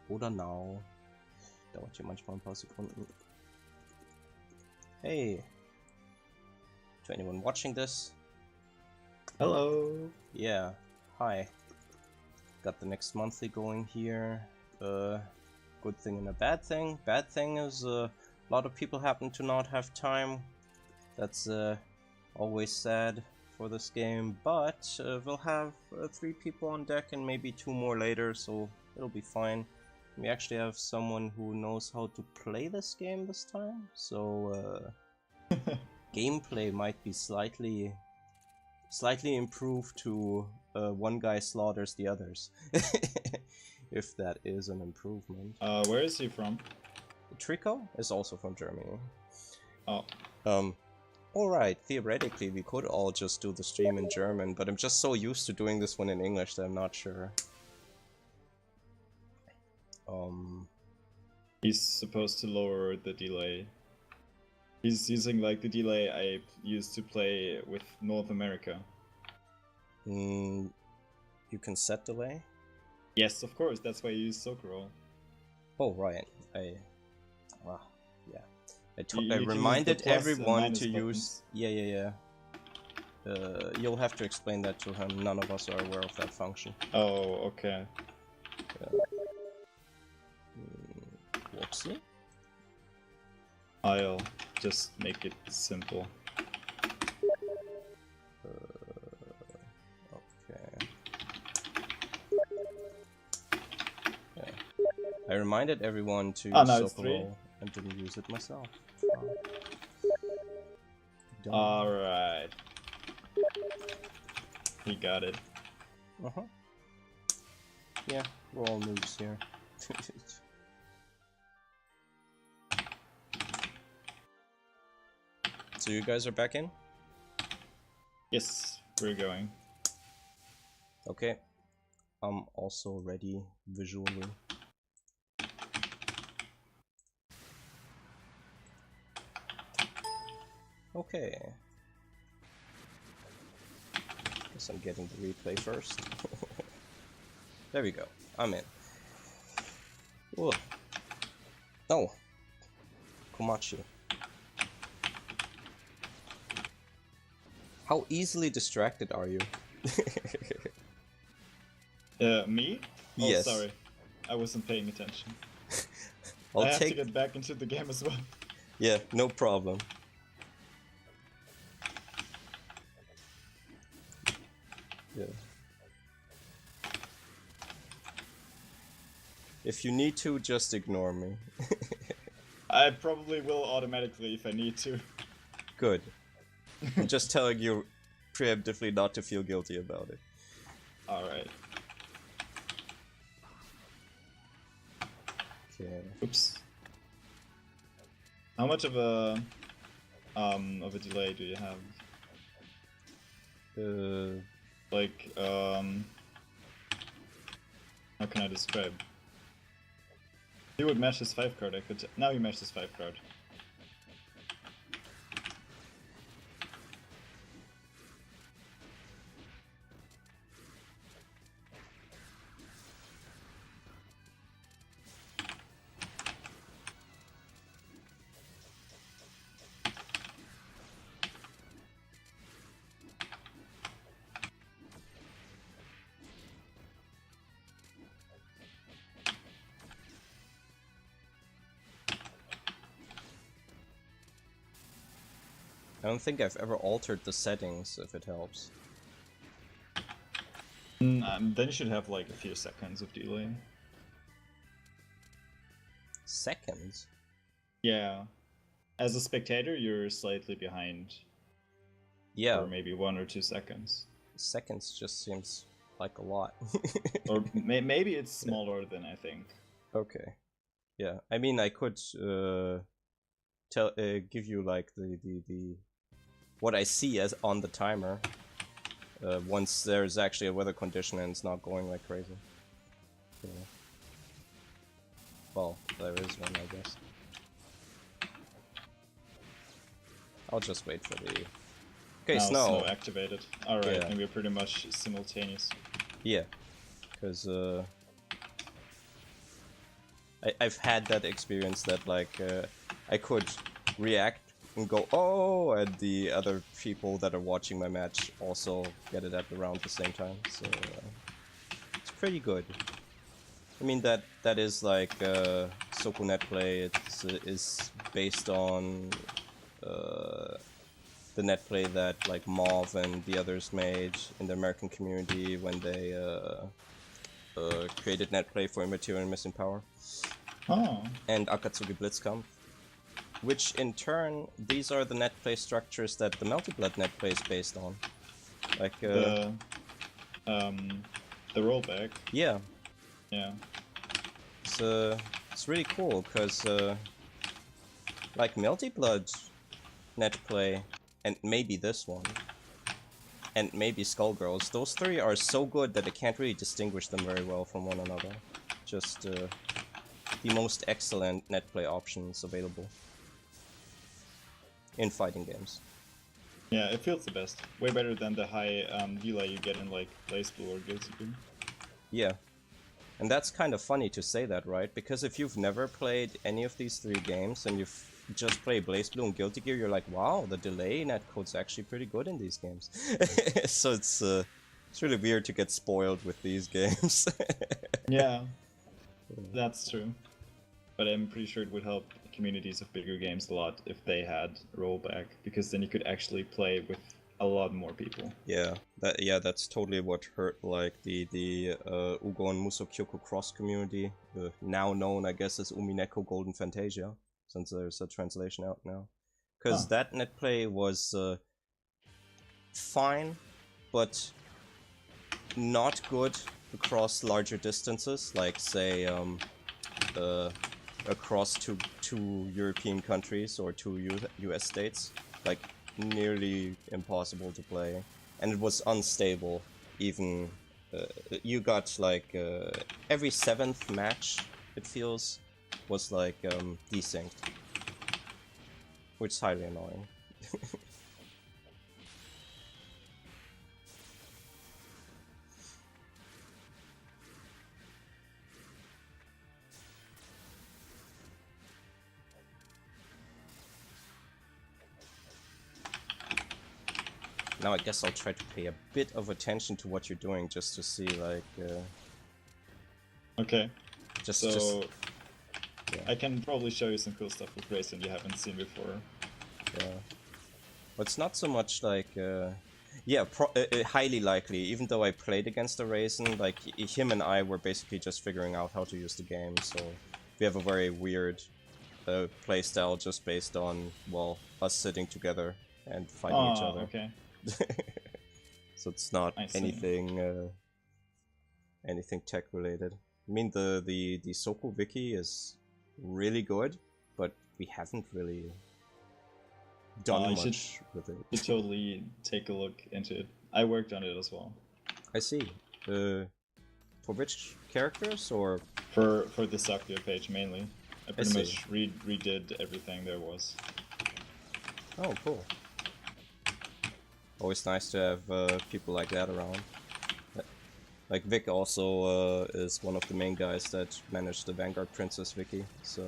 oder now. Dauert hier manchmal ein paar Sekunden. Hey! To anyone watching this? Hello! Yeah, hi. Got the next monthly going here. Good thing and a bad thing. Bad thing is a lot of people happen to not have time. That's always sad for this game, but we'll have 3 people on deck and maybe 2 more later, so it'll be fine. We actually have someone who knows how to play this game this time, so gameplay might be slightly improved to one guy slaughters the others. If that is an improvement. Where is he from? Trico is also from Germany. Oh. Alright, theoretically we could all just do the stream in German, but I'm just so used to doing this one in English that I'm not sure. He's supposed to lower the delay. He's using like the delay I used to play with North America. You can set delay? Yes, of course, that's why you use Sokoro. Oh, right. Wow, yeah. You I can reminded use the plus and everyone minus to buttons. use... Yeah. You'll have to explain that to him. None of us are aware of that function. Oh, okay. Whoopsie. I'll just make it simple. Okay. Yeah. I reminded everyone to use now it's 3. Sokoro and didn't use it myself. Alright. He got it. Uh-huh. Yeah, we're all noobs here. So you guys are back in? Yes, we're going. Okay. I'm also ready visually. Okay. Guess I'm getting the replay first. There we go. I'm in. Whoa. Oh. Komachi. How easily distracted are you? Me? Oh, Yes. sorry. I wasn't paying attention. I'll I have take... to get back into the game as well. Yeah, no problem. Yeah. If you need to, just ignore me. I probably will automatically if I need to. Good. I'm just telling you preemptively not to feel guilty about it. Alright. Okay. Oops. How much of a delay do you have? Like, how can I describe? He would match his 5 card, I could... Now he matched his 5 card. I don't think I've ever altered the settings, if it helps. Then you should have like a few seconds of delay. Seconds? Yeah. As a spectator, you're slightly behind. Yeah. For maybe 1 or 2 seconds. Seconds just seems like a lot. Or maybe it's smaller than I think. Okay. Yeah, I mean, I could give you like the what I see as on the timer once there's actually a weather condition and it's not going like crazy. Yeah. Well, there is one, I guess. I'll just wait for the... Okay, now snow. snow activated. Alright, Yeah. and we're pretty much simultaneous. Yeah, because I've had that experience that like I could react and go oh, and the other people that are watching my match also get it at around the same time. So it's pretty good. I mean that is like Soku Netplay. Is based on the netplay that like Mauve and the others made in the American community when they created netplay for Immaterial and Missing Power. Oh. And Akatsuki Blitzkampf, which in turn, these are the netplay structures that the Melty Blood netplay is based on. Like the rollback. Yeah. Yeah. It's really cool because like Melty Blood netplay and maybe this one and maybe Skullgirls, those three are so good that I can't really distinguish them very well from one another. Just the most excellent netplay options available in fighting games. Yeah, it feels the best. Way better than the high delay you get in like Blaze Blue or Guilty Gear. Yeah. And that's kind of funny to say that, right? Because if you've never played any of these three games and you've just played Blaze Blue and Guilty Gear, you're like, wow, the delay netcode's actually pretty good in these games. So it's really weird to get spoiled with these games. Yeah, that's true. But I'm pretty sure it would help communities of bigger games a lot if they had rollback, because then you could actually play with a lot more people. Yeah, that's totally what hurt like the Ugo and Muso Kyoko cross community, now known I guess as Umineko Golden Fantasia, since there's a translation out now. Because that netplay was fine, but not good across larger distances, like say across two European countries or two US states. Like nearly impossible to play, and it was unstable. Even you got like every 7th match, it feels, was like desynced, which is highly annoying. Now I guess I'll try to pay a bit of attention to what you're doing, just to see like okay. Just yeah. I can probably show you some cool stuff with Grayson you haven't seen before. Yeah. But it's not so much like yeah, highly likely, even though I played against the Raisin, like him and I were basically just figuring out how to use the game, so we have a very weird playstyle just based on, well, us sitting together and fighting each other. Okay. So it's not anything anything tech related. I mean the Soku wiki is really good, but we haven't really done much with it. You totally take a look into it. I worked on it as well. I see. For which characters or for the Sakuya page mainly? I pretty much redid everything there was. Oh, cool. Always nice to have people like that around. Like Vic also is one of the main guys that managed the Vanguard Princess wiki, so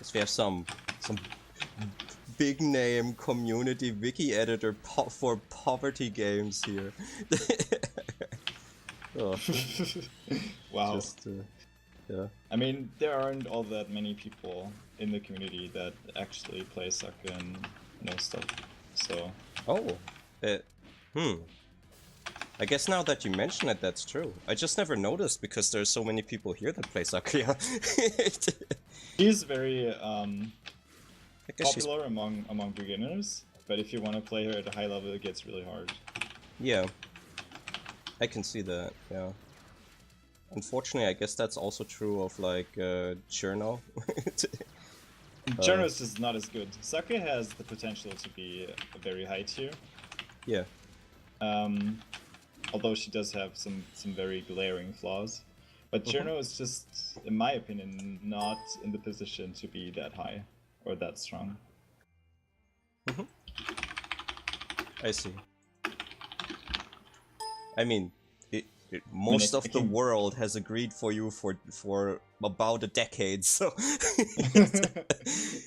guess we have some big name community wiki editor for poverty games here. Oh. Wow. Just, yeah. I mean, there aren't all that many people in the community that actually play Sakuya and know stuff, so... Oh, I guess now that you mention it, that's true. I just never noticed because there's so many people here that play Sakuya. She's very popular among beginners, but if you want to play her at a high level, it gets really hard. Yeah. I can see that, yeah. Unfortunately, I guess that's also true of, like, Cherno. Cherno is just not as good. Sakuya has the potential to be a very high tier. Yeah. Although she does have some very glaring flaws. But Cherno is just, in my opinion, not in the position to be that high or that strong. I see. I mean, most I of the can- world has agreed for you for about a decade, so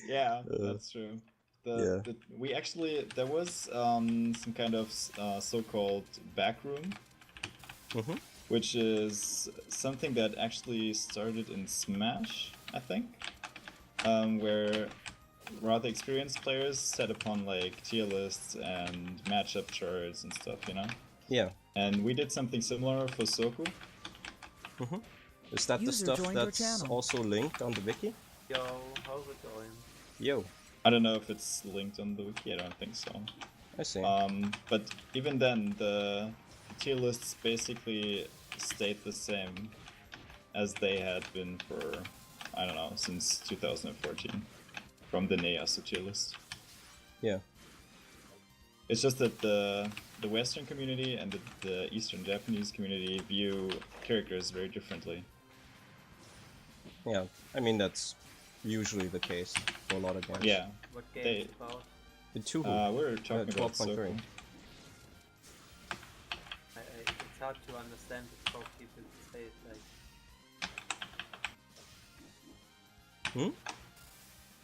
Yeah, that's true. yeah. We actually there was some kind of so-called backroom, Mhm. which is something that actually started in Smash, I think, where rather experienced players set upon like tier lists and matchup charts and stuff, you know. Yeah. And we did something similar for Soku. Mhm. Is that the User stuff joined your that's channel. also linked on the wiki? Yo, how's it going? Yo, I don't know if it's linked on the wiki. I don't think so. I see. But even then, the tier lists basically stayed the same as they had been for, I don't know, since 2014, from the Neasu tier list. Yeah. It's just that the Western community and the Eastern Japanese community view characters very differently. Yeah. I mean, that's usually the case for a lot of games. Yeah, What game They- is it about? The Touhou. we're talking about 12.3. Soku. It's hard to understand if both people say it like.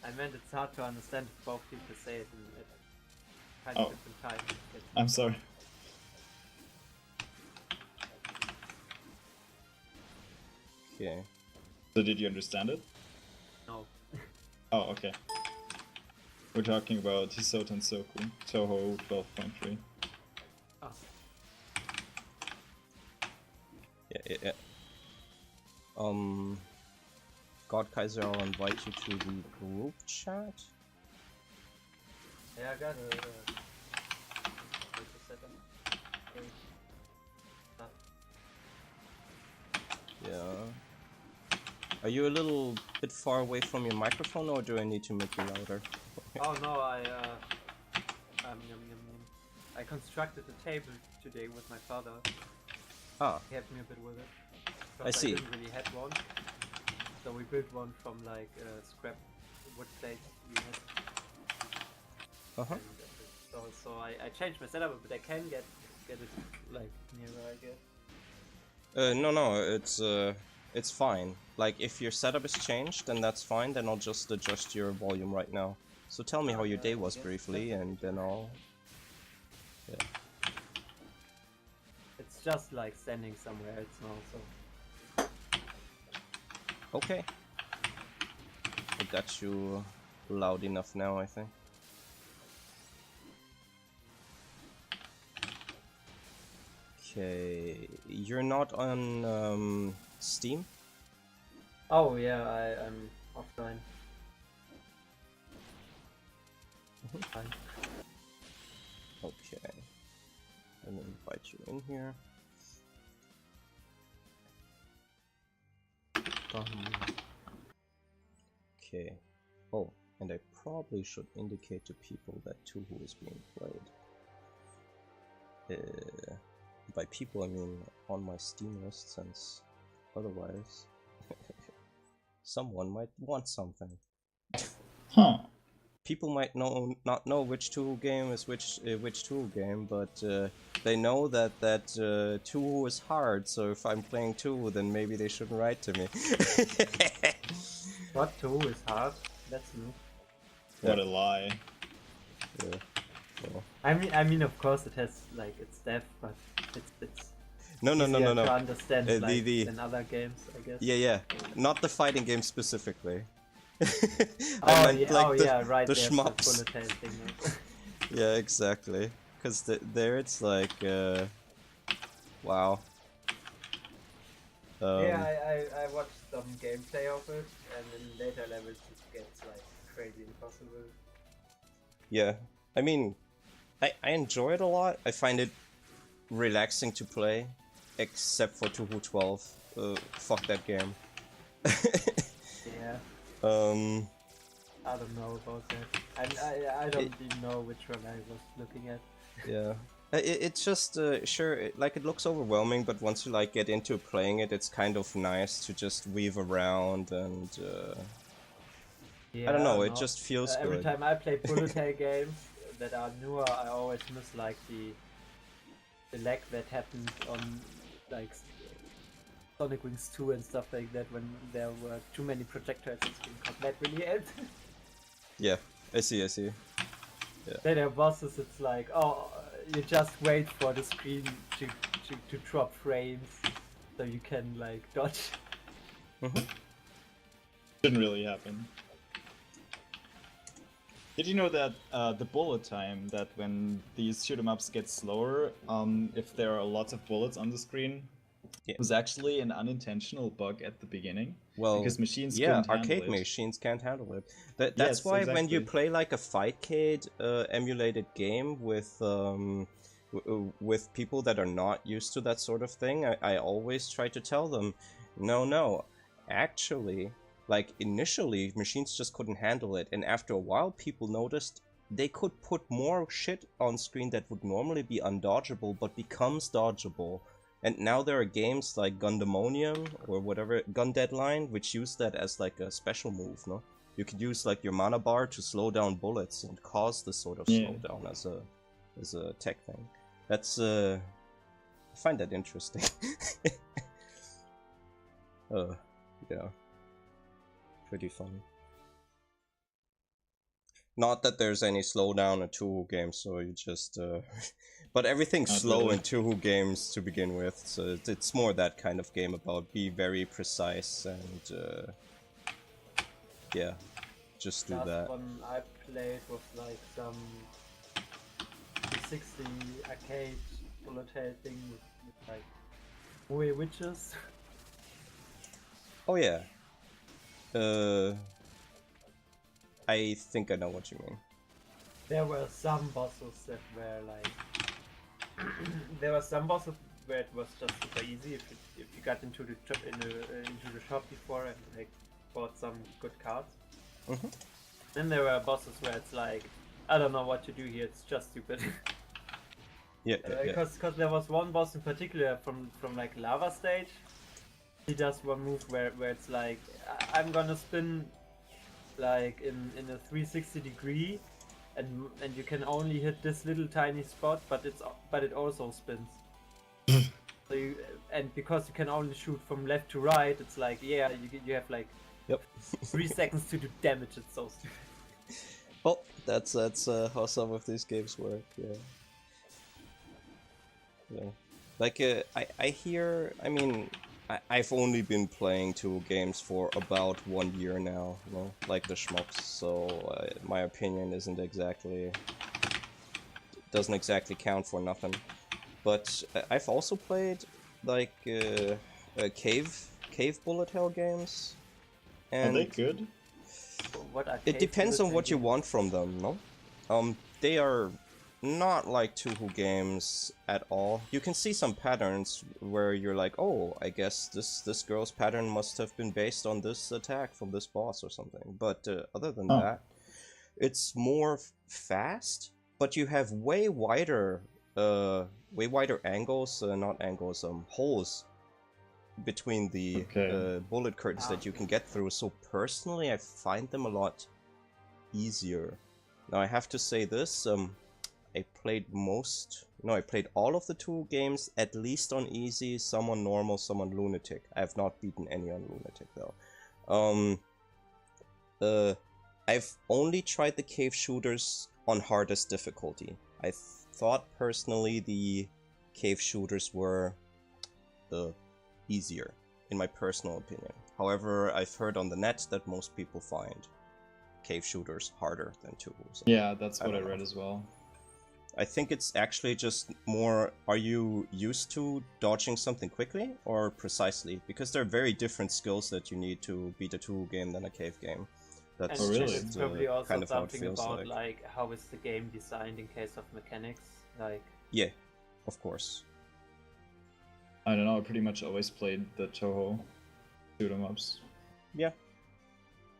I meant it's hard to understand if both people say it at kind of different times. I'm sorry. Okay. So did you understand it? No. Oh, okay. We're talking about Hisoutensoku, Touhou 12.3. Oh. Yeah. God Kaiser, I'll invite you to the group chat. Yeah, I got a setup. Okay. Yeah. Are you a little bit far away from your microphone, or do I need to make you louder? Oh no, I constructed a table today with my father. Ah, He helped me a bit with it. I Because see. I didn't really have one. So we built one from like scrap wood plates we had. uh-huh. And, so I changed my setup, but I can get it like nearer, I guess. No, it's fine. Like, if your setup is changed, then that's fine, then I'll just adjust your volume right now. So tell me how your day was Yes, briefly, and then I'll... Yeah. It's just like standing somewhere. It's not so. Okay. I got you loud enough now, I think. Okay, you're not on Steam? Oh yeah, I'm offline. Fine. Okay. Let me invite you in here. Okay. Oh, and I probably should indicate to people that Touhou is being played. By people I mean on my Steam list, since otherwise someone might want something. Huh. People might not know which Touhou game is which Touhou game, but they know that Touhou is hard. So if I'm playing Touhou, then maybe they shouldn't write to me. What Touhou is hard? That's new. What a lie. Yeah. Well. I mean, of course it has like its depth, but it's No. easier to understand like the in other games, I guess. Yeah. Not the fighting game specifically. Oh, meant, like, right. the There's shmups. The bullet hell thing. Right? Yeah, exactly. Because there it's like, wow. Yeah, I watched some gameplay of it, and in later levels it gets like crazy impossible. Yeah, I mean, I enjoy it a lot. I find it relaxing to play, except for Touhou 12. Fuck that game. Yeah. I don't know about that. I don't even know which one I was looking at. Yeah. It's just, sure, it looks overwhelming, but once you, like, get into playing it, it's kind of nice to just weave around and, Yeah, I don't know, it just feels Every good. time I play bullet hell games that are newer, I always miss, like, the lag that happened on like Sonic Wings 2 and stuff like that when there were too many projectiles on screen, because that really helped. Yeah, I see. Yeah. Then there are bosses, it's like, oh, you just wait for the screen to drop frames so you can like dodge. Didn't really happen. Did you know that the bullet time, that when these shoot 'em ups get slower, if there are lots of bullets on the screen, was actually an unintentional bug at the beginning? Well, because machines yeah, couldn't handle arcade it. machines can't handle it. That's Yes, why when you exactly. play like a Fightcade emulated game with people that are not used to that sort of thing, I always try to tell them, no, actually, like initially machines just couldn't handle it, and after a while people noticed they could put more shit on screen that would normally be undodgeable but becomes dodgeable. And now there are games like Gundamonium or whatever, Gun Deadline, which use that as like a special move, no? You could use like your mana bar to slow down bullets and cause this sort of slowdown as a tech thing. That's I find that interesting. Yeah. Pretty fun. Not that there's any slowdown in Touhou games, so you just but everything's Not slow really. in Touhou games to begin with, so it's more that kind of game about be very precise and yeah, just do Last that. one I played was like some 360 arcade bullet hell thing with like Ue witches. Oh yeah. I think I know what you mean. There were some bosses that were like there were some bosses where it was just super easy if you got into the shop before and like bought some good cards. Then there were bosses where it's like, I don't know what to do here, it's just stupid. Yeah, Because there was one boss in particular from like lava stage. He does one move where it's like, I'm gonna spin like in a 360 degree, and you can only hit this little tiny spot, but it also spins. So and because you can only shoot from left to right, it's like, yeah, you have like 3 seconds to do damage. It's so stupid. Well, that's how some of these games work. Yeah. Like I hear. I mean, I've only been playing Touhou games for about 1 year now. You know, like the schmucks. So my opinion doesn't exactly count for nothing. But I've also played like cave bullet hell games. And Are they good? What are it depends bullet on what you games? want from them, no? They are not like Touhou games at all. You can see some patterns where you're like, oh, I guess this girl's pattern must have been based on this attack from this boss or something. But other than that, it's more fast, but you have way wider angles, not angles, holes between the bullet curtains that you can get through. So personally, I find them a lot easier. Now I have to say this, I played all of the Touhou games at least on easy, some on normal, some on lunatic. I have not beaten any on lunatic though. I've only tried the cave shooters on hardest difficulty. I thought personally the cave shooters were easier, in my personal opinion. However, I've heard on the net that most people find cave shooters harder than Touhou. So yeah, that's what I read as well. I think it's actually just more, are you used to dodging something quickly or precisely? Because they're very different skills that you need to beat a Touhou game than a cave game. That's and really? it's probably also kind of how it something feels about like how is the game designed in case of mechanics, like yeah, of course. I don't know, I pretty much always played the Touhou shoot 'em ups. Yeah.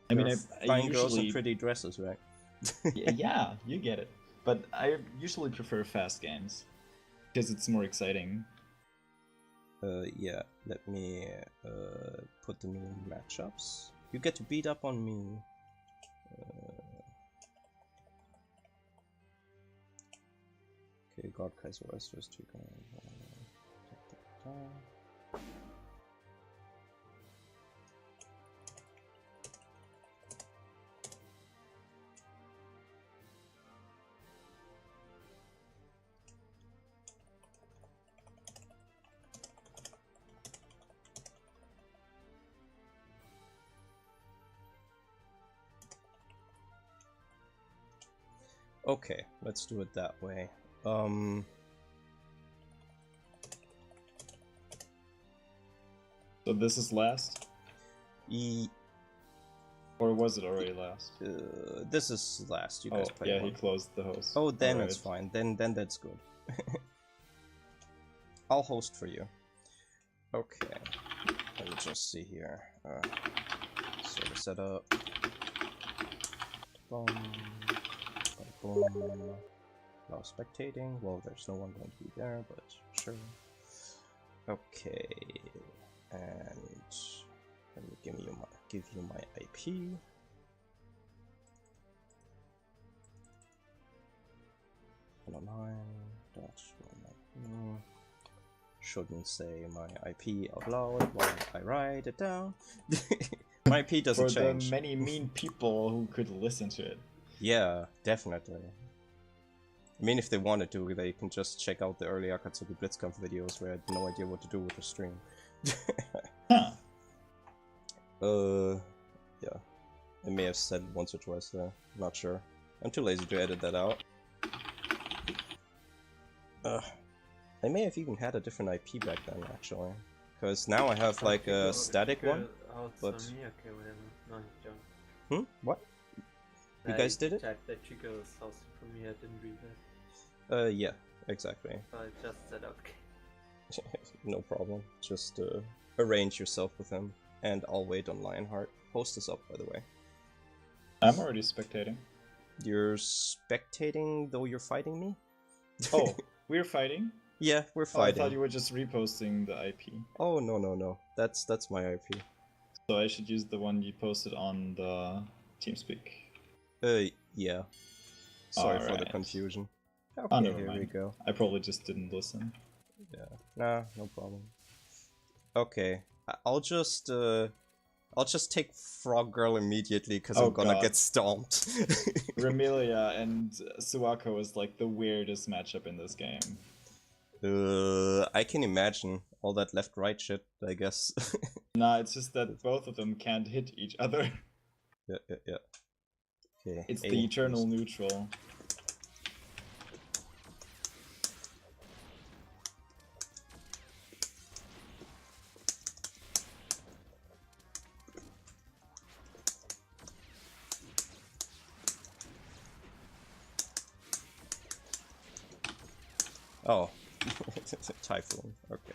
I mean, I flying usually... girls in pretty dresses, right? Yeah, you get it. But I usually prefer fast games because it's more exciting. Yeah, let me put them in matchups. You get to beat up on me. Okay, God Kaiser Westers 2 guys. Okay, let's do it that way. So this is last? Or was it already last? This is last. You guys play yeah, one. he closed the host. Oh, then Alright. it's fine. Then that's good. I'll host for you. Okay. Let me just see here. Sort of set up. Boom. Boom. No spectating. Well, there's no one going to be there, but sure. Okay. And let me give you my IP. Shouldn't say my IP out loud while I write it down. My IP doesn't change. For the many mean people who could listen to it. Yeah, definitely. I mean, if they wanted to, they can just check out the early Akatsuki BlitzConf videos where I had no idea what to do with the stream. Huh. Yeah. I may have said it once or twice there. Not sure. I'm too lazy to edit that out. I may have even had a different IP back then, actually. Because now I have like a static one. But... Okay, whatever. No, John. What? You guys did it? That Chico's house for me, I didn't read that. Yeah, exactly. I just said okay. No problem. Just arrange yourself with him, and I'll wait on Lionheart. Post this up, by the way. I'm already spectating. You're spectating, though you're fighting me? Oh, we're fighting? Yeah, we're fighting. I thought you were just reposting the IP. Oh, no. That's my IP. So I should use the one you posted on the TeamSpeak. Yeah. Sorry for the Alright. confusion. Okay, Never here mind. we go. I probably just didn't listen. Yeah. Nah, no problem. Okay, I'll just take Frog Girl immediately because I'm gonna get stomped. Remilia and Suwako is like the weirdest matchup in this game. I can imagine all that left-right shit, I guess. Nah, it's just that both of them can't hit each other. Yeah. Okay. It's the eternal neutral. Oh. Typhoon, okay.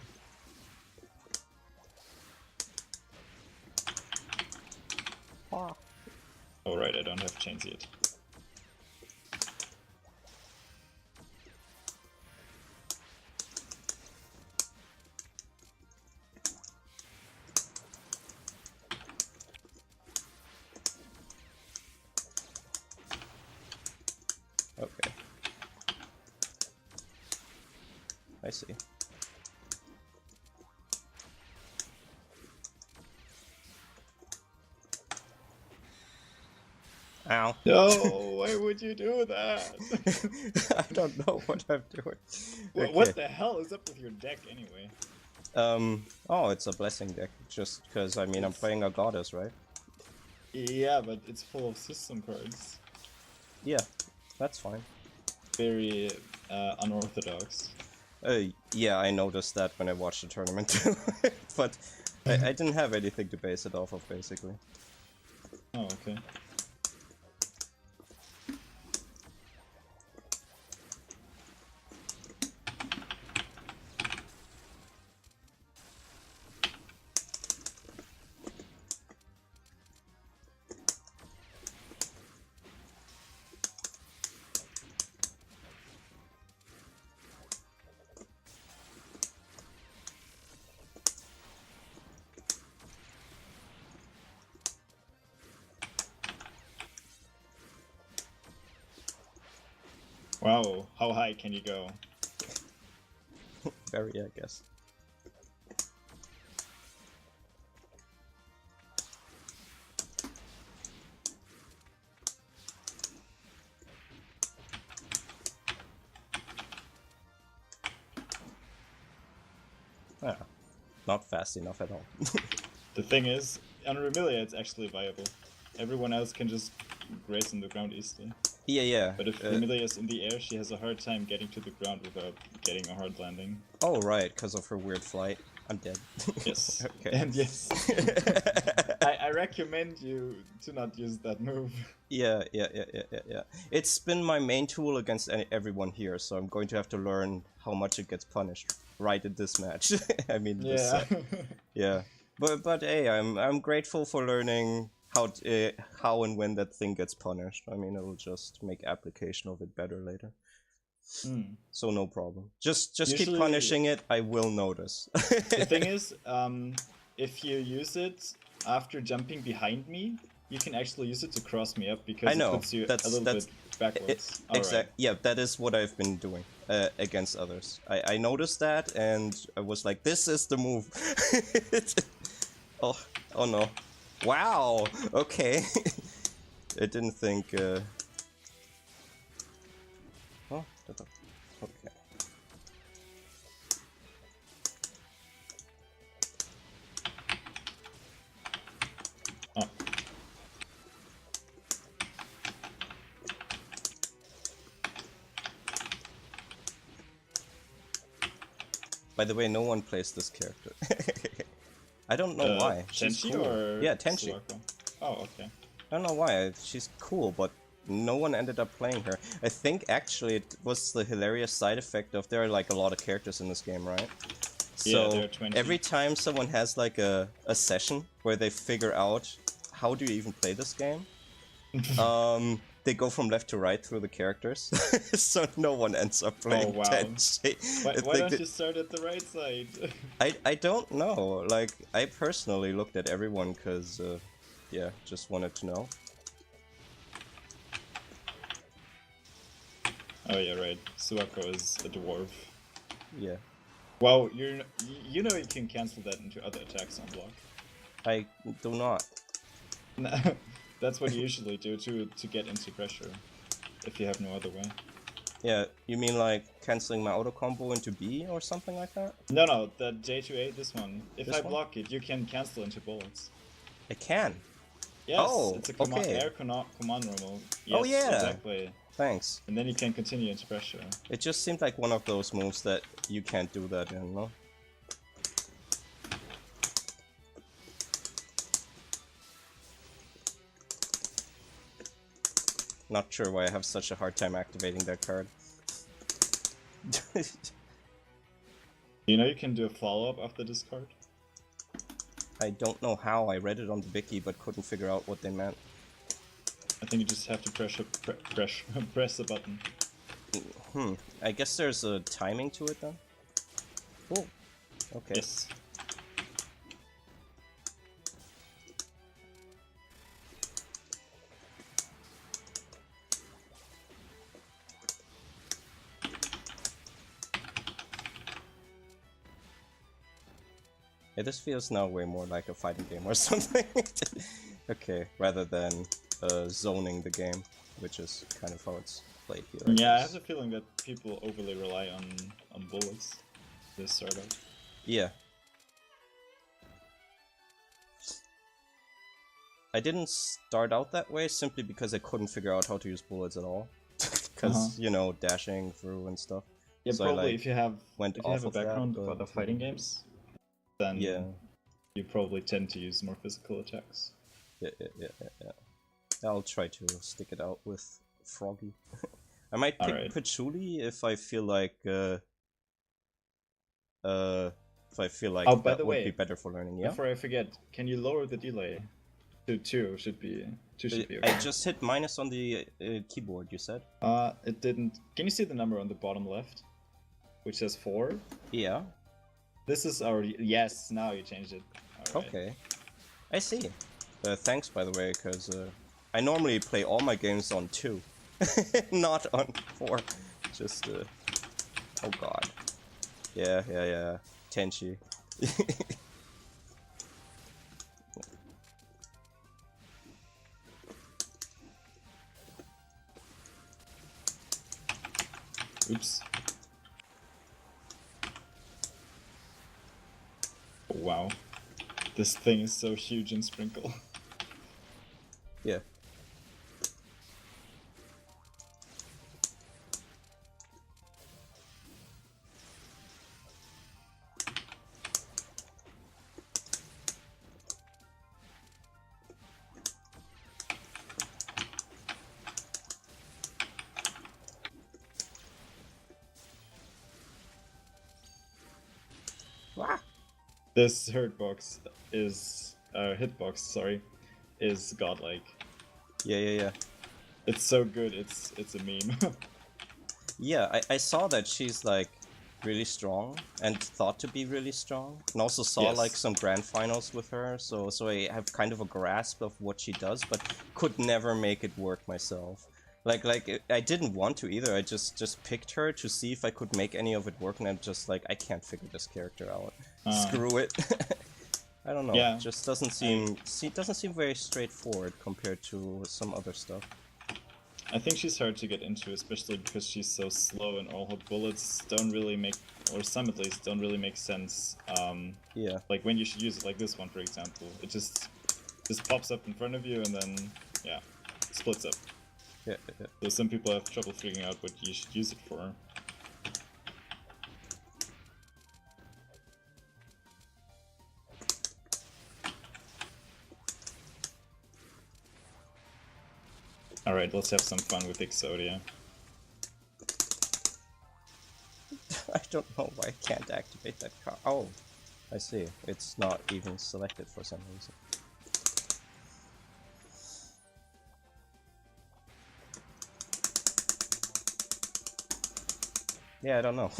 Oh right, I don't have chains yet. Okay. I see. Ow. No, why would you do that? I don't know what I'm doing. Okay. What the hell is up with your deck anyway? Oh, it's a blessing deck, just because, I mean, I'm playing a goddess, right? Yeah, but it's full of system cards. Yeah, that's fine. Very unorthodox. Yeah, I noticed that when I watched the tournament too, but I didn't have anything to base it off of, basically. Oh, okay. Wow, how high can you go? Very, I guess. Ah, not fast enough at all. The thing is, on Remilia it's actually viable. Everyone else can just graze on the ground easily. Yeah, yeah. But if Emilia is in the air, she has a hard time getting to the ground without getting a hard landing. Oh, right, because of her weird flight. I'm dead. Yes. Okay. And yes. I recommend you to not use that move. Yeah. It's been my main tool against everyone here, so I'm going to have to learn how much it gets punished right in this match. I mean, this set. Yeah. But hey, I'm grateful for learning how and when that thing gets punished. I mean, it'll just make application of it better later. So no problem. Just Usually, keep punishing it. I will notice. The thing is, if you use it after jumping behind me, you can actually use it to cross me up because it puts you a little bit backwards. Exactly. Yeah, that is what I've been doing against others. I noticed that and I was like, this is the move. Oh no. Wow. Okay. I didn't think. Oh. Okay. Oh. By the way, no one plays this character. I don't know why. She's Tenchi cool. or Yeah, Tenchi. Suwako? Oh, okay. I don't know why. She's cool, but no one ended up playing her. I think actually it was the hilarious side effect of there are like a lot of characters in this game, right? Yeah, So there are 20. every time someone has like a session where they figure out how do you even play this game, they go from left to right through the characters, so no one ends up playing Tenchi. Why don't you start at the right side? I don't know. Like, I personally looked at everyone because, yeah, just wanted to know. Oh yeah, right. Suwako is a dwarf. Yeah. Wow, you know you can cancel that into other attacks on block. I do not. That's what you usually do to get into pressure, if you have no other way. Yeah, you mean like cancelling my auto combo into B or something like that? No, the J2A, this one. If This I one? block it, you can cancel into bullets. I can. Yes, Oh, it's a okay. air command normal. Oh, Yes, yeah. exactly. Thanks. And then you can continue into pressure. It just seemed like one of those moves that you can't do that in, no? Not sure why I have such a hard time activating that card. You know you can do a follow-up after this card? I don't know how. I read it on the wiki but couldn't figure out what they meant. I think you just have to press the button. I guess there's a timing to it then? Oh, okay. Yes. Yeah, this feels now way more like a fighting game or something. Okay, rather than zoning the game, which is kind of how it's played here. Yeah, I have the feeling that people overly rely on bullets this start out. Yeah. I didn't start out that way simply because I couldn't figure out how to use bullets at all. Because, you know, dashing through and stuff. Yeah, so probably I, like, if you have of a background that, of other fighting games, then you probably tend to use more physical attacks. Yeah. I'll try to stick it out with Froggy. I might pick Patchouli if I feel like that would be better for learning. Yeah. Before I forget, can you lower the delay to 2? Should be okay. I just hit minus on the keyboard. You said. It didn't. Can you see the number on the bottom left, which says 4? Yeah. This is already yes. Now you changed it. All right. Okay. I see. Thanks, by the way, because I normally play all my games on 2, not on 4. Just oh god. Yeah. Tenchi. Oops. Oh, wow. This thing is so huge in Sprinkle. Yeah. This hitbox is godlike. Yeah. It's so good, it's a meme. Yeah, I saw that she's like really strong and thought to be really strong, and also saw Yes. like some grand finals with her, so I have kind of a grasp of what she does, but could never make it work myself. Like I didn't want to either. I just picked her to see if I could make any of it work, and I'm just like, I can't figure this character out. Screw it. I don't know. Yeah, It just doesn't seem very straightforward compared to some other stuff. I think she's hard to get into, especially because she's so slow and all her bullets don't really make, or some at least, don't really make sense. Yeah. Like when you should use it, like this one for example. It just pops up in front of you and then, yeah, splits up. Yeah. So some people have trouble figuring out what you should use it for. Alright, let's have some fun with Exodia. I don't know why I can't activate that card. Oh, I see. It's not even selected for some reason. Yeah, I don't know.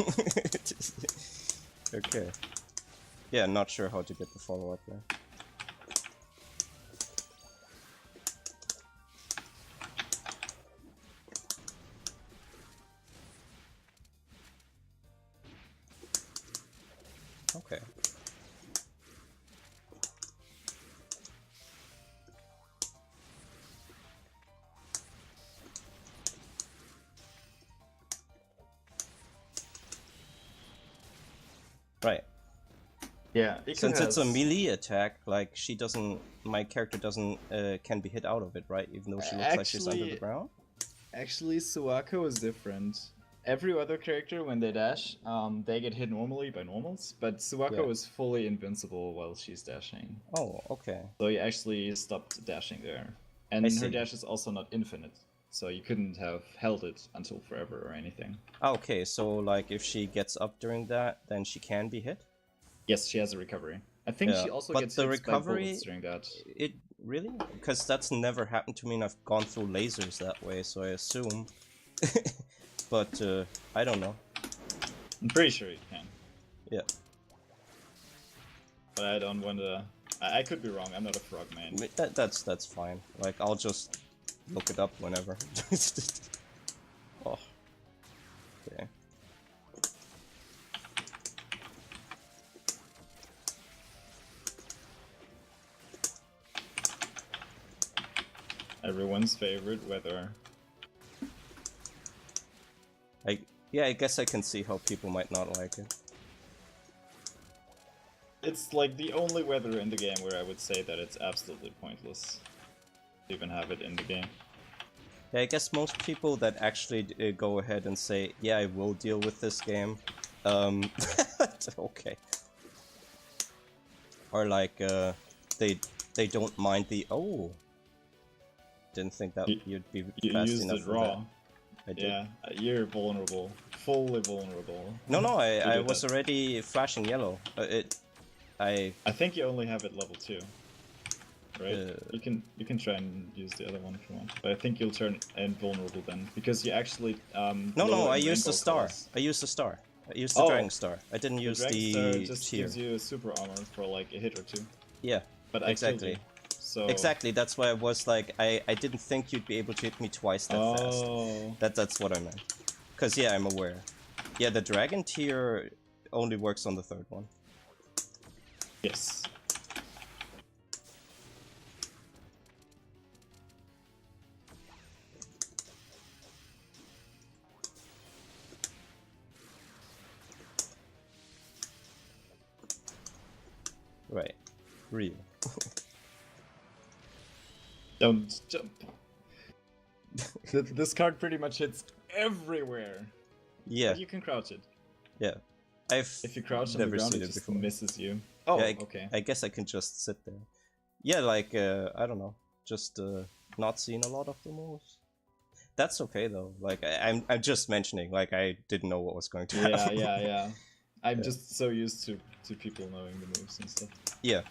Okay. Yeah, not sure how to get the follow-up there. Okay. Right. Yeah, Since it's a melee attack, like she doesn't, my character doesn't, can be hit out of it, right? Even though she looks like she's under the ground? Actually, Suwako is different. Every other character, when they dash, they get hit normally by normals, but Suwako is fully invincible while she's dashing. Oh, okay. So you actually stopped dashing there. And her dash is also not infinite, so you couldn't have held it until forever or anything. Okay, so like if she gets up during that, then she can be hit? Yes, she has a recovery. I think she also gets hit by bullets during that. It really? Because that's never happened to me, and I've gone through lasers that way, so I assume. But I don't know. I'm pretty sure you can. Yeah. But I don't want to. I could be wrong. I'm not a frog man. That's fine. Like I'll just look it up whenever. Oh. Okay. Everyone's favorite weather. Yeah, I guess I can see how people might not like it. It's like the only weather in the game where I would say that it's absolutely pointless to even have it in the game. Yeah, I guess most people that actually go ahead and say, yeah, I will deal with this game, okay. Or like, they don't mind the, oh, didn't think that you'd be fast used enough it for raw. that. I did. Yeah, you're vulnerable. Fully vulnerable. No, I was already flashing yellow. I think you only have it level 2. Right? You can try and use the other one if you want. But I think you'll turn invulnerable then. Because you actually No, I used the star. I used the star. I used the Dragon Star. I didn't use the Dragon Star just tier. gives you a super armor for like a hit or 2. Yeah. But exactly. So exactly, that's why I was like, I didn't think you'd be able to hit me twice that fast. That's what I meant. Cause yeah, I'm aware. Yeah, the dragon tier only works on the 3rd one. Yes. Right. Real. Don't jump. This card pretty much hits everywhere. Yeah. But you can crouch it. Yeah. If you crouch on the ground, it just misses you. Oh, yeah, okay. I guess I can just sit there. Yeah, like, I don't know. Just not seeing a lot of the moves. That's okay though. Like, I'm just mentioning, like, I didn't know what was going to happen. Yeah. I'm Yeah. just so used to people knowing the moves and stuff. Yeah.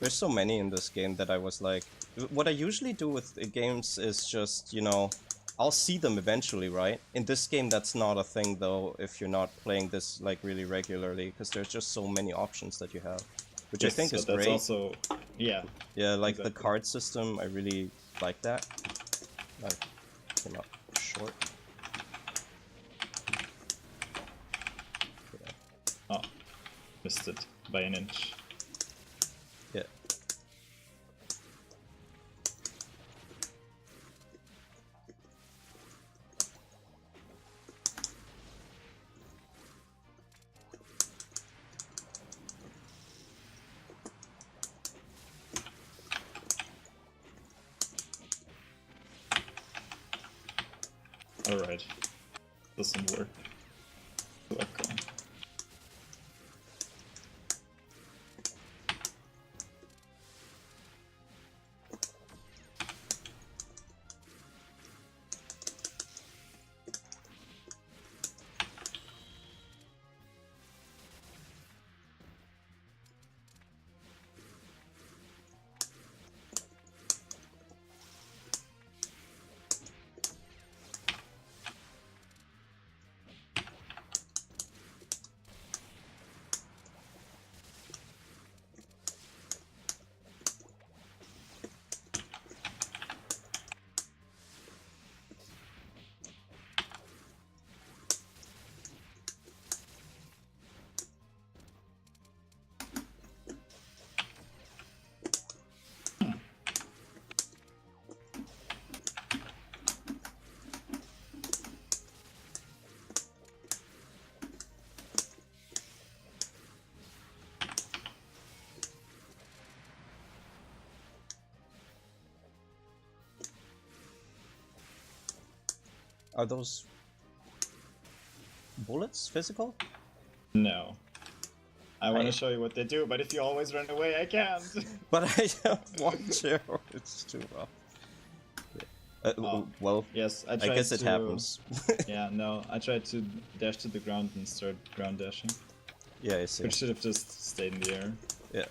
There's so many in this game that I was like... What I usually do with the games is just, you know... I'll see them eventually, right? In this game that's not a thing though, if you're not playing this like really regularly, because there's just so many options that you have. Which I think is but that's great. also... Yeah. Yeah, like the exactly. card system, I really like that. Like, came up short. Yeah. Oh, missed it by an inch. Yeah. Alright. Doesn't work. Okay. Are those bullets physical? No. I want to show you what they do, but if you always run away, I can't. But I don't want to. It's too rough. Well, yes, I guess it happens. Yeah, no, I tried to dash to the ground and start ground dashing. Yeah, I see. Which should have just stayed in the air. Yeah.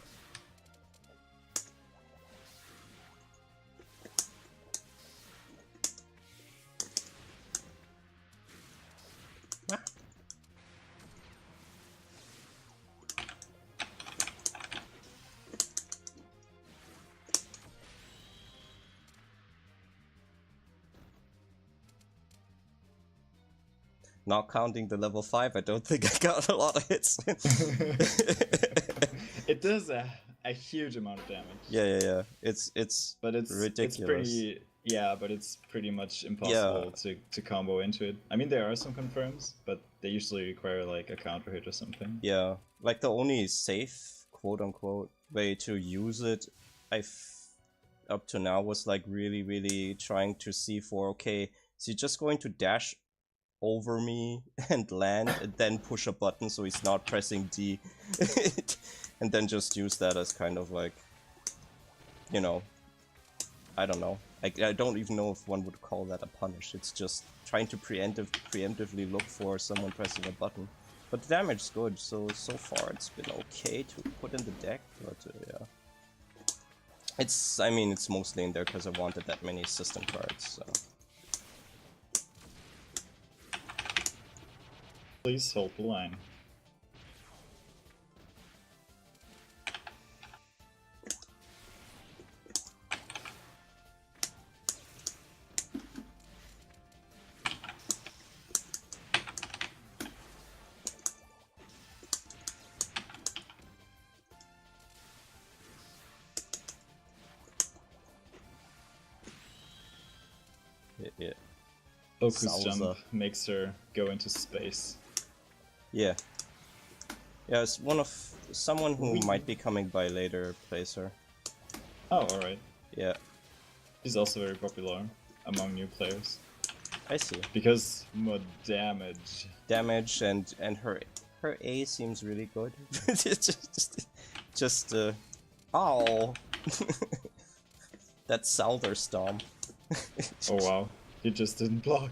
Not counting the level 5, I don't think I got a lot of hits. It does a huge amount of damage. Yeah. It's ridiculous. It's pretty but it's pretty much impossible to combo into it. I mean, there are some confirms, but they usually require like a counter hit or something. Yeah, like the only safe, quote unquote, way to use it, up to now was like really trying to see for, okay, is he just going to dash over me and land and then push a button so he's not pressing D and then just use that as kind of like, you know, I don't know. I don't even know if one would call that a punish. It's just trying to preemptively look for someone pressing a button. But the damage is good, so far it's been okay to put in the deck, but yeah. I mean, it's mostly in there because I wanted that many system cards, so. Please hold the line. Yeah. Focus jump makes her go into space. Yeah. Yeah, it's someone who might be coming by later plays her. Oh, alright. Yeah. She's also very popular among new players. I see. Because more damage. Damage and her A seems really good. just ow. That Souther Stomp. Oh wow. You just didn't block.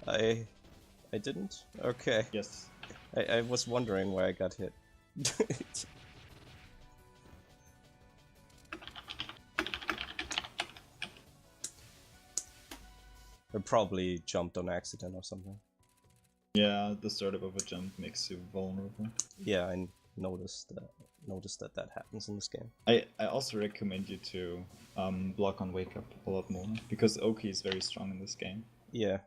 I didn't? Okay. Yes. I was wondering why I got hit. I probably jumped on accident or something. Yeah, the startup of a jump makes you vulnerable. Yeah, I noticed that that happens in this game. I also recommend you to block on wake up a lot more, because Oki is very strong in this game. Yeah.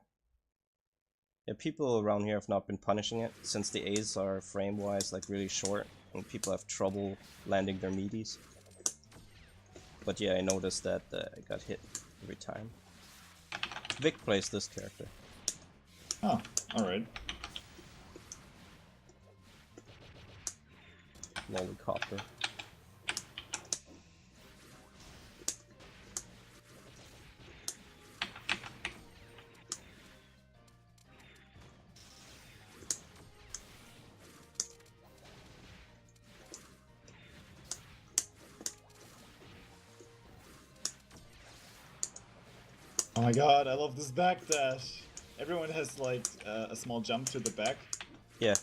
Yeah, people around here have not been punishing it, since the A's are frame-wise like really short, and people have trouble landing their meaties. But yeah, I noticed that I got hit every time. Vic plays this character. Oh, alright. Lollicopter. Oh my god, I love this backdash! Everyone has like a small jump to the back, Yeah.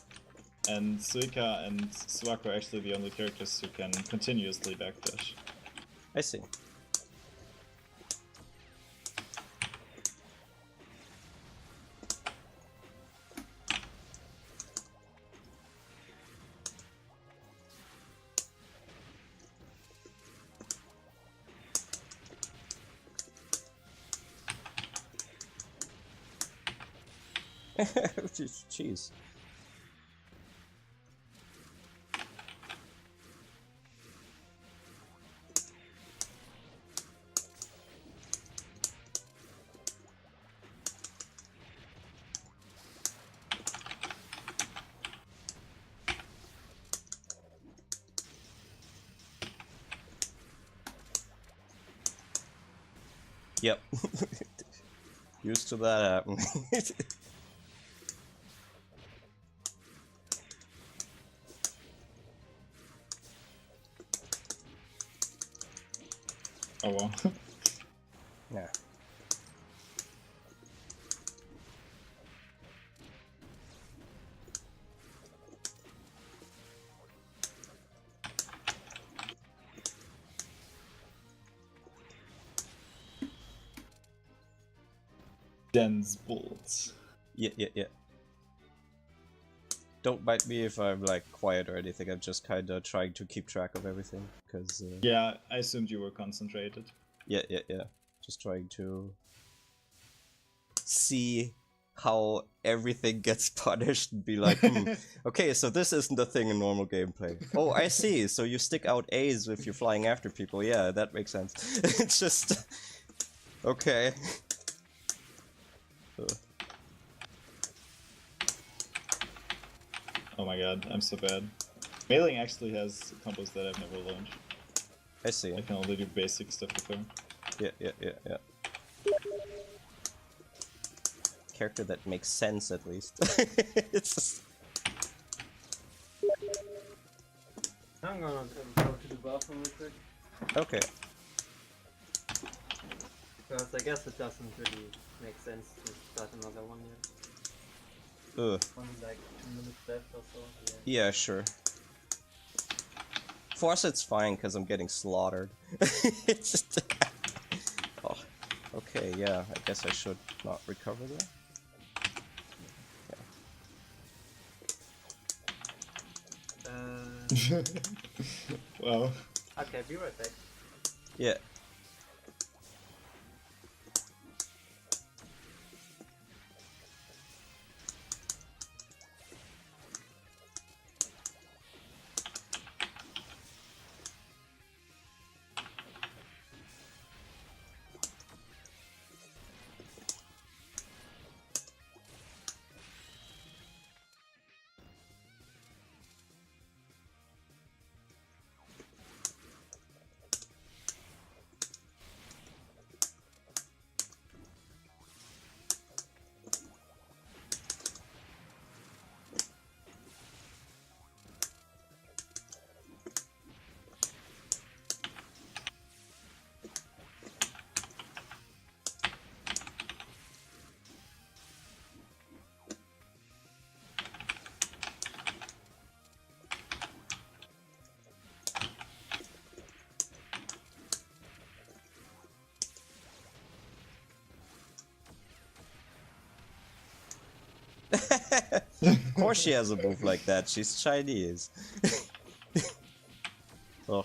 and Suika and Suako are actually the only characters who can continuously backdash. I see. Jeez. Yep. Used to that happening. Oh well. Yeah. Dense bullets. Yeah. Don't bite me if I'm like quiet or anything. I'm just kinda trying to keep track of everything, because Yeah, I assumed you were concentrated. yeah. Just trying to see how everything gets punished and be like, okay, so this isn't a thing in normal gameplay. Oh, I see. So you stick out A's if you're flying after people. Yeah, that makes sense. It's just okay. Oh my god, I'm so bad. Mailing actually has combos that I've never learned. I see. I can only do basic stuff with her. Yeah. Character that makes sense, at least. It's just... I'm gonna go to the bathroom real quick. Okay. Because I guess it doesn't really make sense to start another one yet. Ugh. Only like 2 minutes left or so. Yeah, sure. For us, it's fine because I'm getting slaughtered. It's just... Oh, okay, yeah. I guess I should not recover there. Wow. Okay, be right back. Yeah. Of course she has a move like that, she's Chinese. Oh,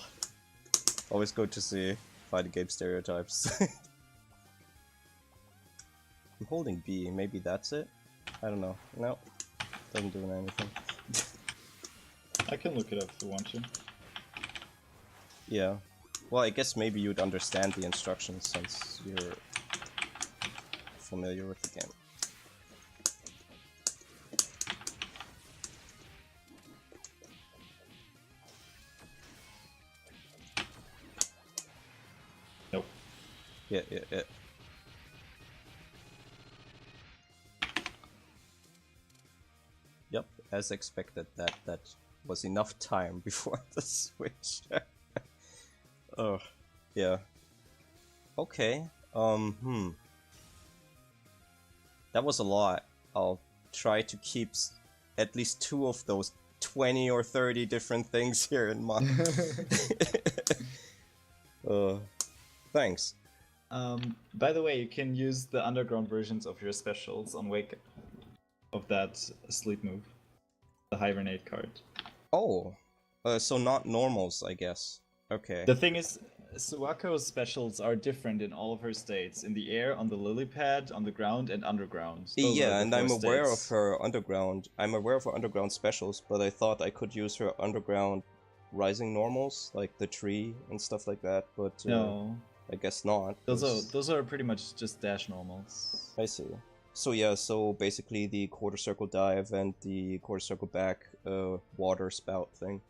always good to see fighting game stereotypes. I'm holding B, maybe that's it? I don't know. No, doesn't do anything. I can look it up if you want to. Yeah. Well, I guess maybe you'd understand the instructions since you're familiar with the game. Nope. Yeah. Yep, as expected, that was enough time before the switch. Oh, yeah. Okay, that was a lot. I'll try to keep at least 2 of those 20 or 30 different things here in mind. Thanks. By the way, you can use the underground versions of your specials on Wake of that sleep move. The hibernate card. Oh, so not normals, I guess. Okay. The thing is, Suwako's specials are different in all of her states. In the air, on the lily pad, on the ground, and underground. Those Yeah, are the and 4 I'm aware of states. her underground. I'm aware of her underground specials, but I thought I could use her underground rising normals, like the tree and stuff like that. But No, I guess not. those are pretty much just dash normals. I see. So yeah, so basically the quarter circle dive and the quarter circle back water spout thing.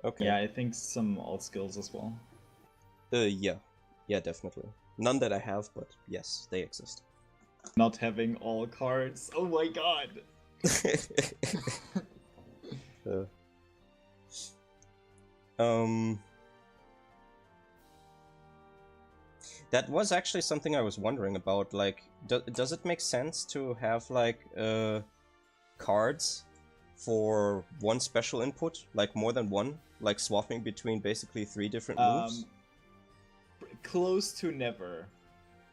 Okay. Yeah, I think some alt skills as well. Yeah, definitely. None that I have, but yes, they exist. Not having all cards. Oh my god. That was actually something I was wondering about. Like, does it make sense to have like cards for one special input, like more than one, like swapping between basically 3 different moves? Close to never.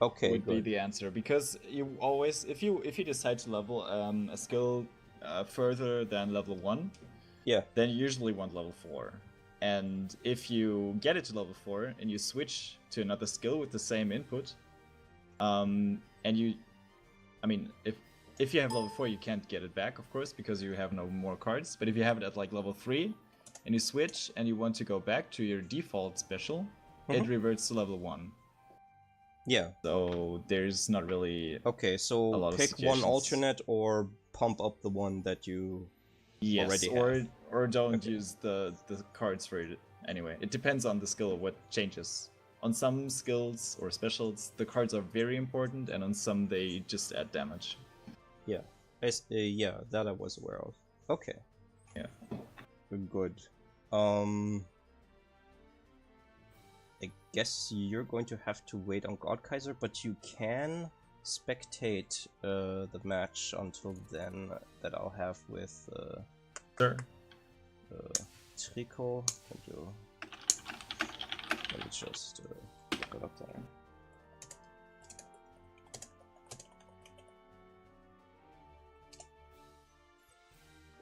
Okay, would be good. the answer, because you always, if you decide to level a skill further than level 1, Yeah. then you usually want level 4. And if you get it to level 4 and you switch to another skill with the same input, and you, I mean, if you have level 4, you can't get it back, of course, because you have no more cards. But if you have it at like level 3 and you switch and you want to go back to your default special, it reverts to level 1. Yeah. So there's not really Okay, so a lot of pick one suggestions. alternate or pump up the one that you already have. or don't use the cards for it anyway. It depends on the skill what changes. On some skills or specials, the cards are very important, and on some they just add damage. Yeah. Yeah, that I was aware of. Okay. Yeah. Good. I guess you're going to have to wait on God Kaiser, but you can spectate the match until then that I'll have with Sure. Trico. Let me just put up there.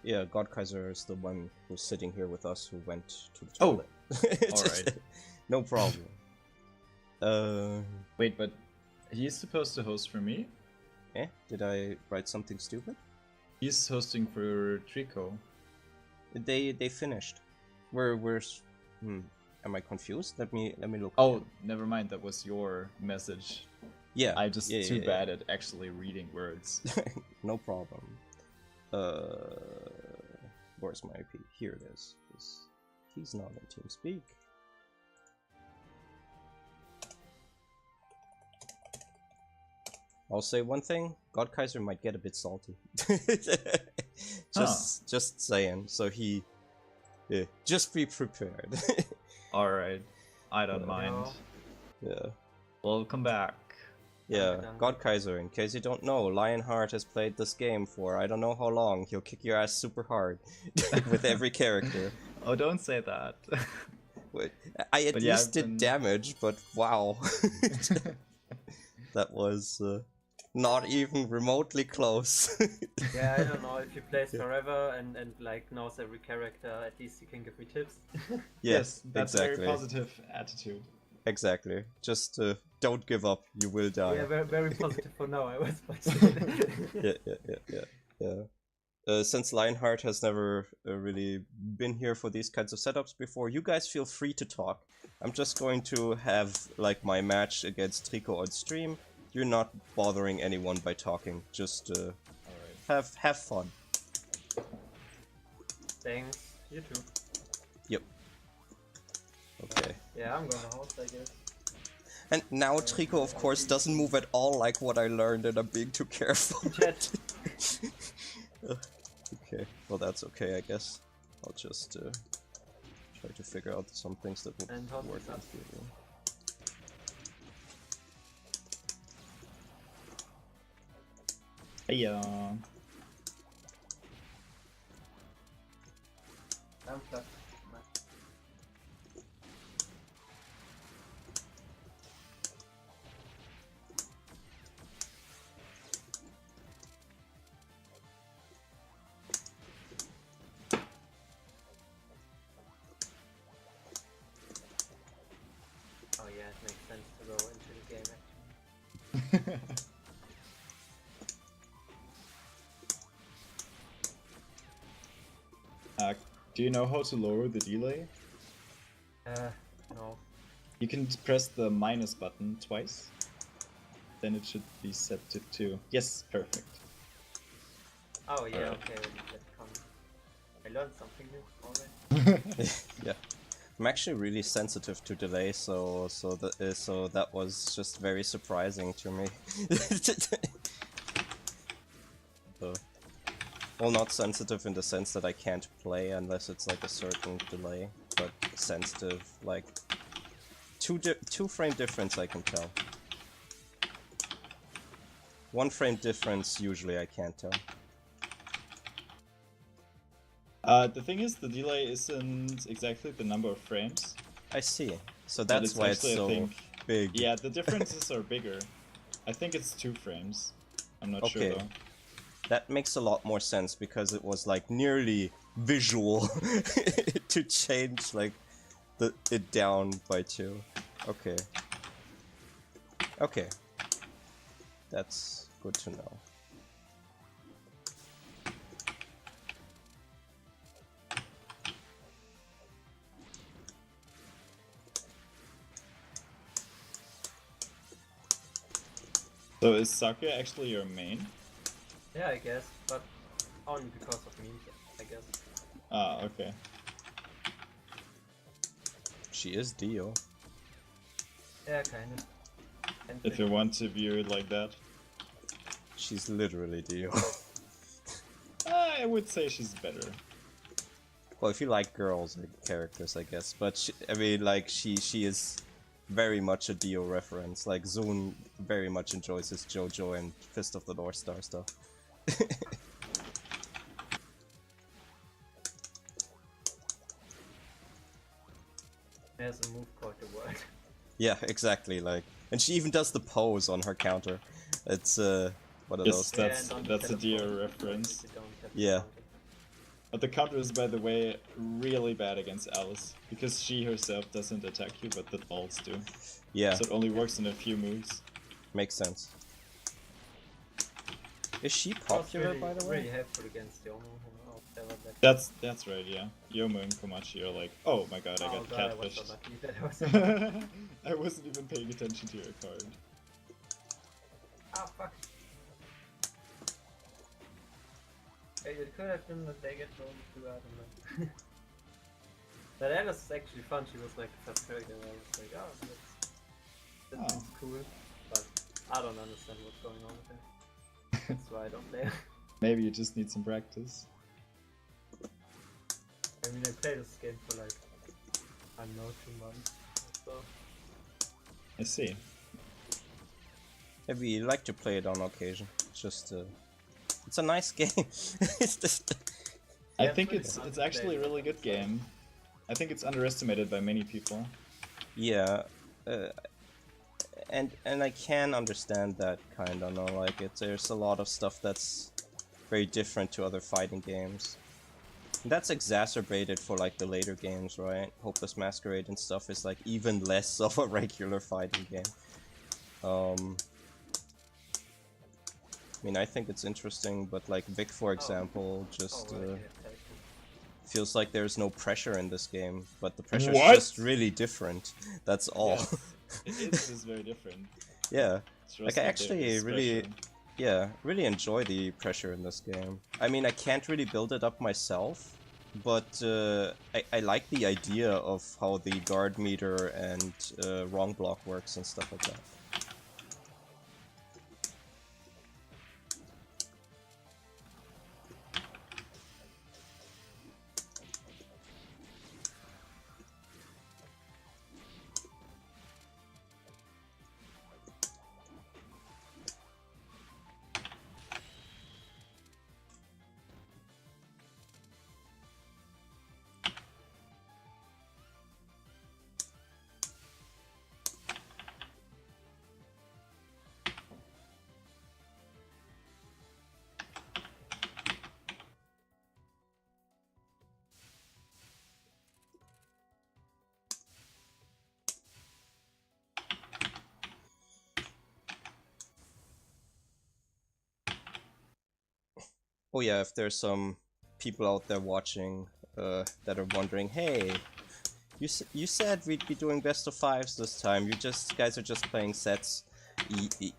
Yeah, God Kaiser is the one who's sitting here with us who went to the toilet. Alright. No problem. Wait, but he's supposed to host for me? Did I write something stupid? He's hosting for Trico. They finished. Am I confused? Let me look. Oh, never mind, that was your message. Yeah. I'm just too bad at actually reading words. No problem. Where's my IP? Here it is. He's not in TeamSpeak. I'll say one thing, God Kaiser might get a bit salty. Just saying. So just be prepared. Alright. I don't mind. Yeah. Welcome back. Yeah, God Kaiser, in case you don't know, Lionheart has played this game for I don't know how long. He'll kick your ass super hard with every character. Oh, don't say that. I at least did damage, but wow. That was Not even remotely close. Yeah, I don't know, if he plays forever and like knows every character, at least he can give me tips. Yes, that's exactly. a very positive attitude. Exactly. Just don't give up. You will die. Yeah, very, very positive for now, I was about to say. Yeah. Since Lionheart has never really been here for these kinds of setups before, you guys feel free to talk. I'm just going to have like my match against Trico on stream. You're not bothering anyone by talking. Just have fun. Thanks. You too. Yep. Okay. Yeah, I'm gonna host, I guess. And now Trico, of course, doesn't move at all like what I learned, and I'm being too careful. Okay, well that's okay, I guess. I'll just try to figure out some things that would work in theory. Hey, I'm stuck. Oh yeah, it makes sense to go into the game actually. Do you know how to lower the delay? No. You can press the minus button twice. Then it should be set to 2. Yes, perfect. Oh yeah, okay, that comes. I learned something new already. Yeah. I'm actually really sensitive to delay, so that was just very surprising to me. Well, not sensitive in the sense that I can't play unless it's like a certain delay, but sensitive, like 2 frame difference I can tell. 1 frame difference usually I can't tell. The thing is, the delay isn't exactly the number of frames. I see. So that's why it's so big. Yeah, the differences are bigger. I think it's 2 frames. I'm not sure though. That makes a lot more sense because it was like nearly visual to change like it down by 2. Okay. Okay. That's good to know. So is Sake actually your main? Yeah, I guess, but only because of me, I guess. Ah, okay. She is Dio. Yeah, kind of. If you want to view it like that. She's literally Dio. I would say she's better. Well, if you like girls like characters, I guess. But she, I mean, like she is very much a Dio reference. Like Zoon very much enjoys his JoJo and Fist of the North Star stuff. There's a move called the word. Yeah, exactly. Like, and she even does the pose on her counter. It's one of those. That's a Dio reference. Yeah. But the counter is, by the way, really bad against Alice because she herself doesn't attack you, but the balls do. Yeah. So it only works in a few moves. Makes sense. Is she popular, by the way? Really helpful against Yomo. That's right, yeah. Yomo and Komachi are like, oh my god, I got catfished. I wasn't even paying attention to your card. Ah, fuck. Hey, it could have been that they get rolled too, I don't know. But that was actually fun, she was like the first character, and I was like, oh, that's cool. But I don't understand what's going on with her. That's why I don't play. Maybe you just need some practice. I mean, I played this game for like, I don't know, 2 months or so. I see. Yeah, we like to play it on occasion. It's just, it's a nice game. It's just... I think it's actually a really good game. I think it's underestimated by many people. Yeah, and I can understand that kind of, no, like there's a lot of stuff that's very different to other fighting games. And that's exacerbated for like the later games, right? Hopeless Masquerade and stuff is like even less of a regular fighting game. I mean, I think it's interesting, but like Vic, for example, just feels like there's no pressure in this game, but the pressure's just really different. That's all. Yes, it is just very different. Yeah, It's like just I that actually there is really, pressure. yeah, really enjoy the pressure in this game. I mean, I can't really build it up myself, but I like the idea of how the guard meter and wrong block works and stuff like that. Oh yeah, if there's some people out there watching that are wondering, hey, you said we'd be doing best of fives this time. Guys are just playing sets.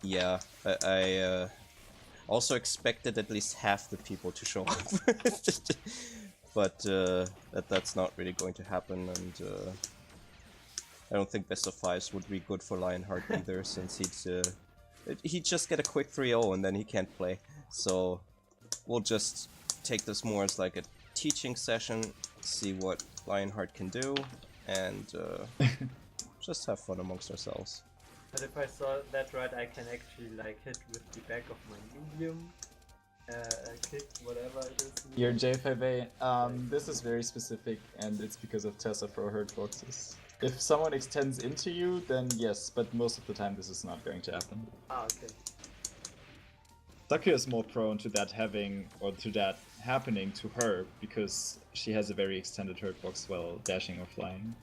Yeah, I also expected at least half the people to show up, but that's not really going to happen, and I don't think best of fives would be good for Lionheart either, since he'd just get a quick 3-0 and then he can't play. So we'll just take this more as like a teaching session, see what Lionheart can do, and just have fun amongst ourselves. But if I saw that right, I can actually like hit with the back of my medium, kick, whatever it is. Your J5A, this is very specific, and it's because of Tessa Pro hurt boxes. If someone extends into you, then yes, but most of the time this is not going to happen. Ah, okay. Sakuya is more prone to that happening to her because she has a very extended hurt box while dashing or flying.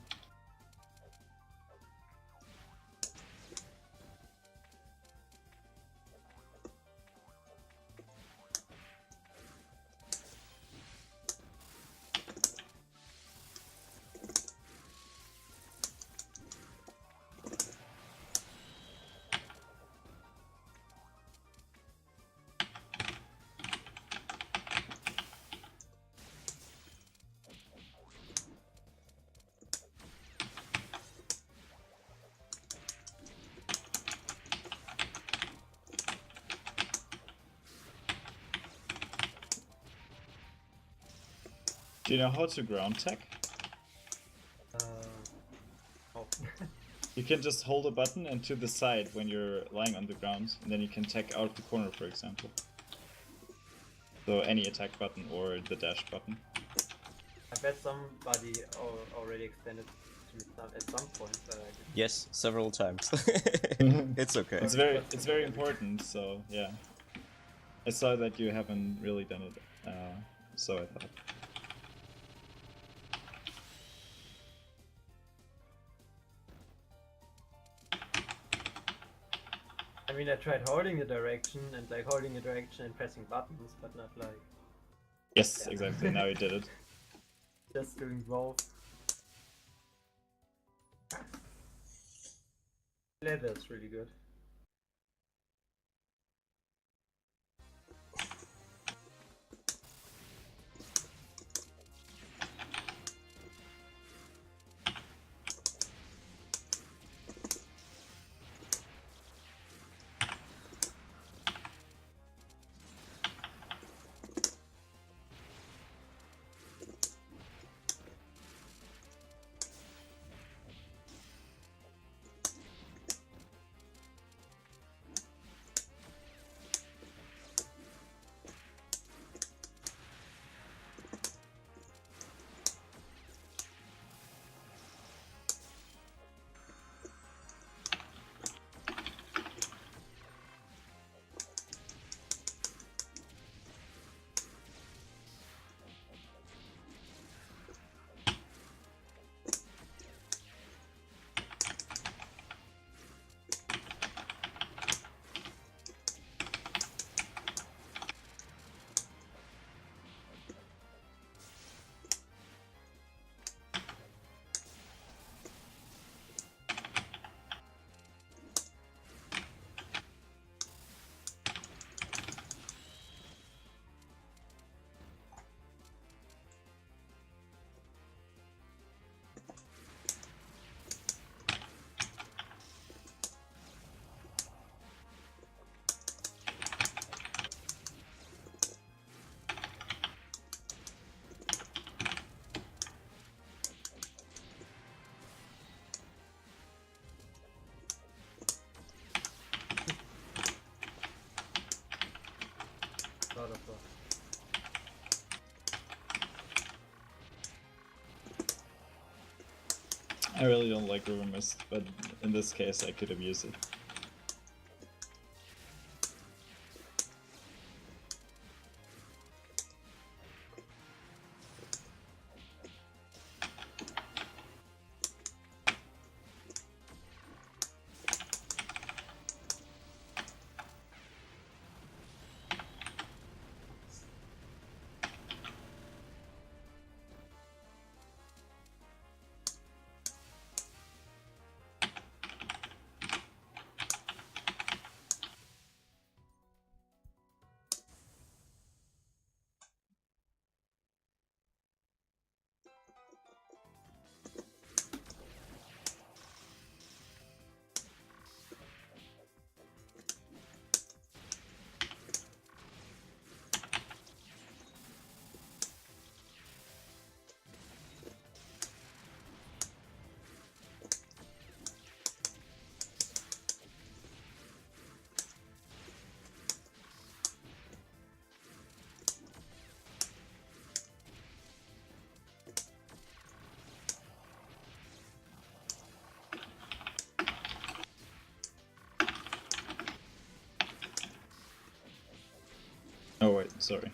Do you know how to ground tech? Oh. You can just hold a button and to the side when you're lying on the ground, and then you can tech out the corner, for example. So any attack button or the dash button. I bet somebody already extended to me at some point, but I didn't. Yes, several times. It's okay. It's very important, so yeah. I saw that you haven't really done it, so I thought. I mean, I tried holding the direction and pressing buttons, but not like Yes, exactly. Now you did it. just doing both. Leather's really good. I really don't like River Mist, but in this case I could have used it. Oh wait, sorry.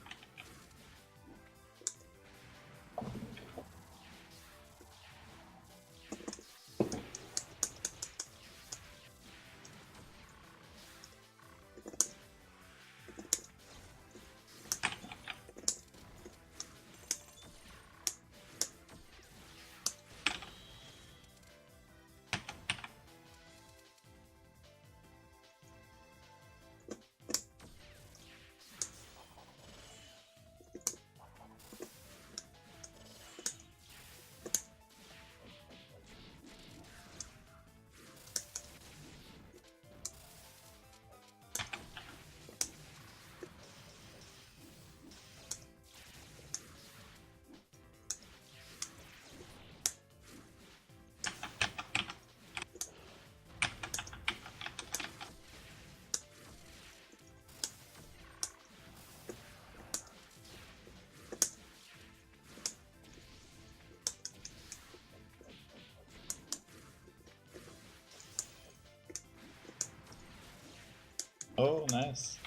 Oh, nice.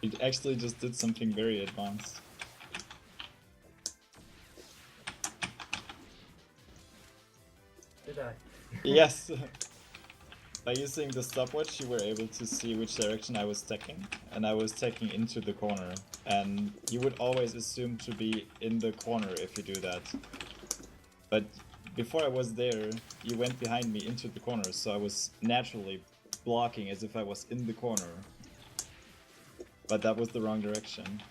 It actually just did something very advanced. Did I? Yes! By using the stopwatch, you were able to see which direction I was stacking, and I was stacking into the corner. And you would always assume to be in the corner if you do that. But before I was there, you went behind me into the corner, so I was naturally blocking as if I was in the corner. But that was the wrong direction.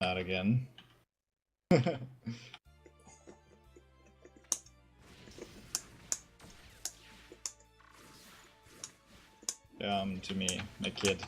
Not again. To me, my kid.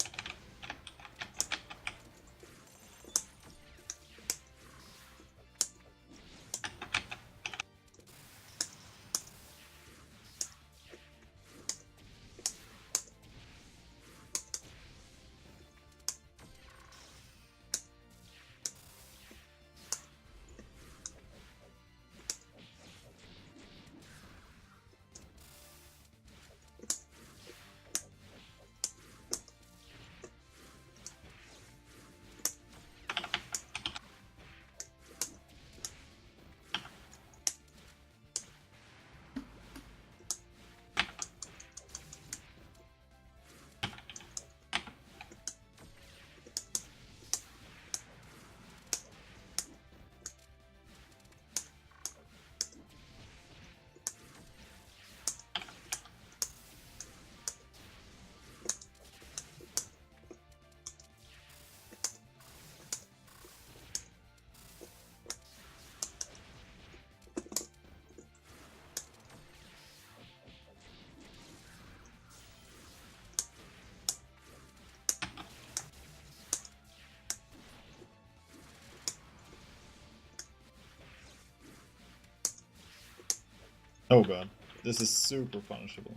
Oh god, this is super punishable.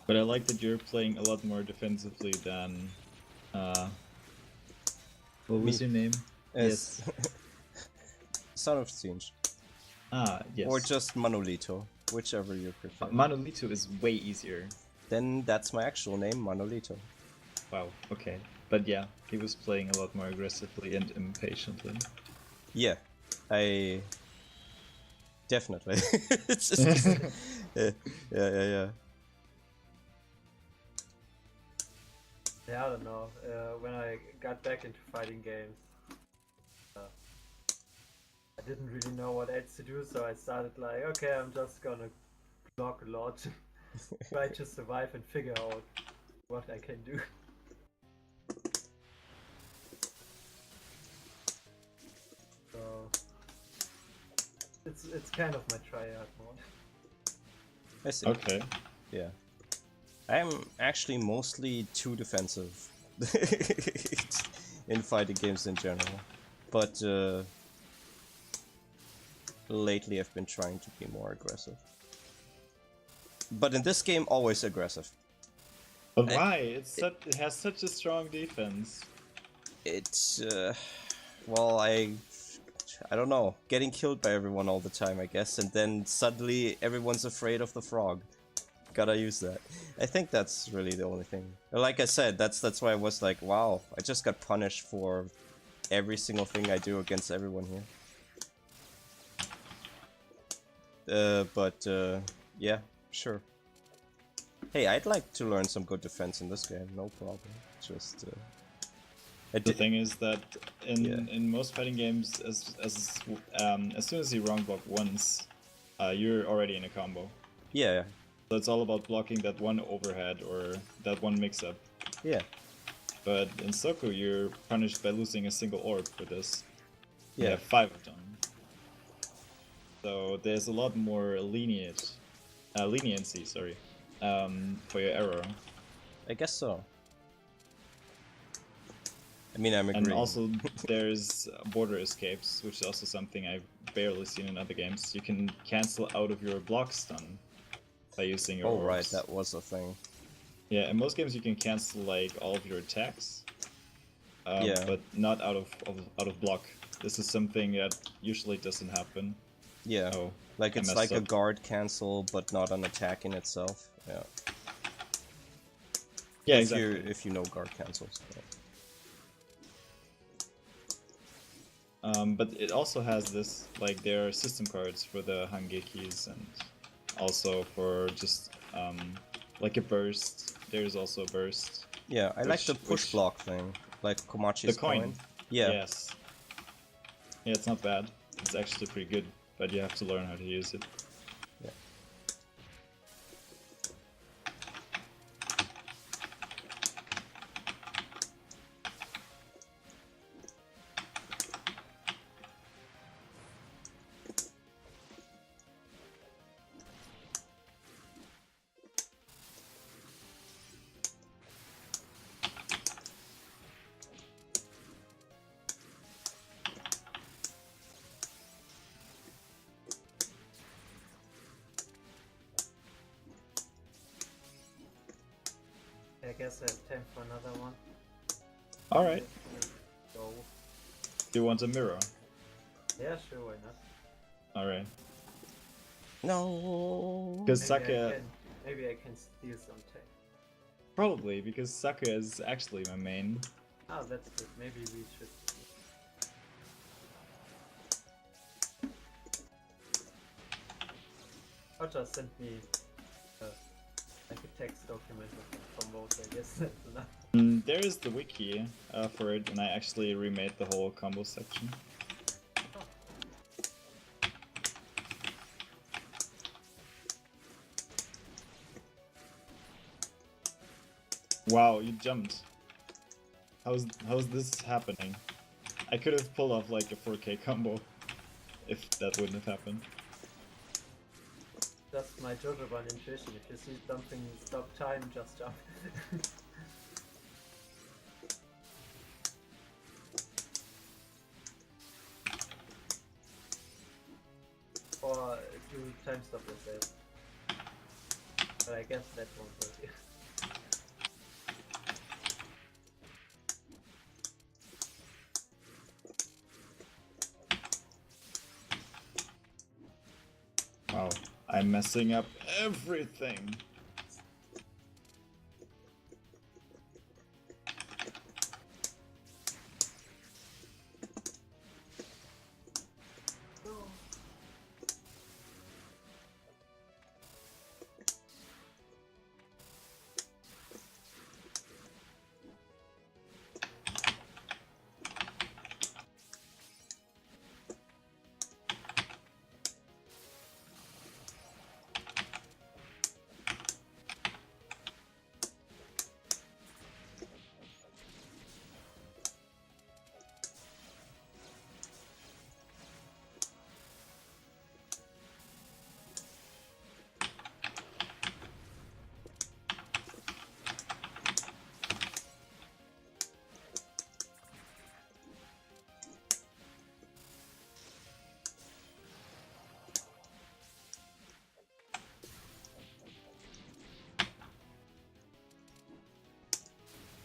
But I like that you're playing a lot more defensively than... what was Me. your name? Yes. Son of Change. Ah, yes. Or just Manolito, whichever you prefer. Manolito is way easier. Then that's my actual name, Manolito. Wow, okay. But yeah, he was playing a lot more aggressively and impatiently. Yeah, I... Definitely. It's just... yeah. Yeah, I don't know. When I got back into fighting games, I didn't really know what else to do, so I started like, okay, I'm just gonna block a lot, try to survive and figure out what I can do. So it's kind of my tryhard mode. I see. Okay. Yeah. I'm actually mostly too defensive in fighting games in general, but lately I've been trying to be more aggressive. But in this game, always aggressive. But why? It has such a strong defense. It's well, I don't know, getting killed by everyone all the time, I guess, and then suddenly everyone's afraid of the frog. Gotta use that. I think that's really the only thing. Like I said, that's why I was like, wow, I just got punished for every single thing I do against everyone here. Yeah, sure. Hey, I'd like to learn some good defense in this game, no problem. Just, The thing is that in most fighting games, as soon as you wrong block once, you're already in a combo. Yeah. So it's all about blocking that one overhead or that one mix-up. Yeah. But in Soku, you're punished by losing a single orb for this. Yeah. You have 5 of them. So there's a lot more leniency, sorry, for your error. I guess so. I mean, I'm agreeing. And also, there's border escapes, which is also something I've barely seen in other games. You can cancel out of your block stun by using your orbs. Right, that was a thing. Yeah, in most games you can cancel like all of your attacks, yeah, but not out of block. This is something that usually doesn't happen. Yeah, like it's like a guard cancel, but not an attack in itself. Yeah. Yeah, exactly. If you know guard cancels. Yeah. But it also has this, like, there are system cards for the Hangekis and also for just like a burst. There's also a burst. Yeah, I like the push block thing, like Komachi's the coin. Yeah. Yes. Yeah, it's not bad. It's actually pretty good, but you have to learn how to use it. Yeah. I guess I have time for another one. Alright. Go. Do you want a mirror? Yeah, sure, why not? Alright. No. Because Saka... Maybe I can steal some tech. Probably, because Saka is actually my main. Ah, that's good. Maybe we should. Or just send me like a text document from both, I guess that's enough. There is the wiki for it, and I actually remade the whole combo section. Wow, you jumped. How's this happening? I could have pulled off like a 4K combo if that wouldn't have happened. Just my Jojoban intuition. If you see something stop time, just jump. Or do time stop yourself. But I guess that won't work. Wow, I'm messing up everything.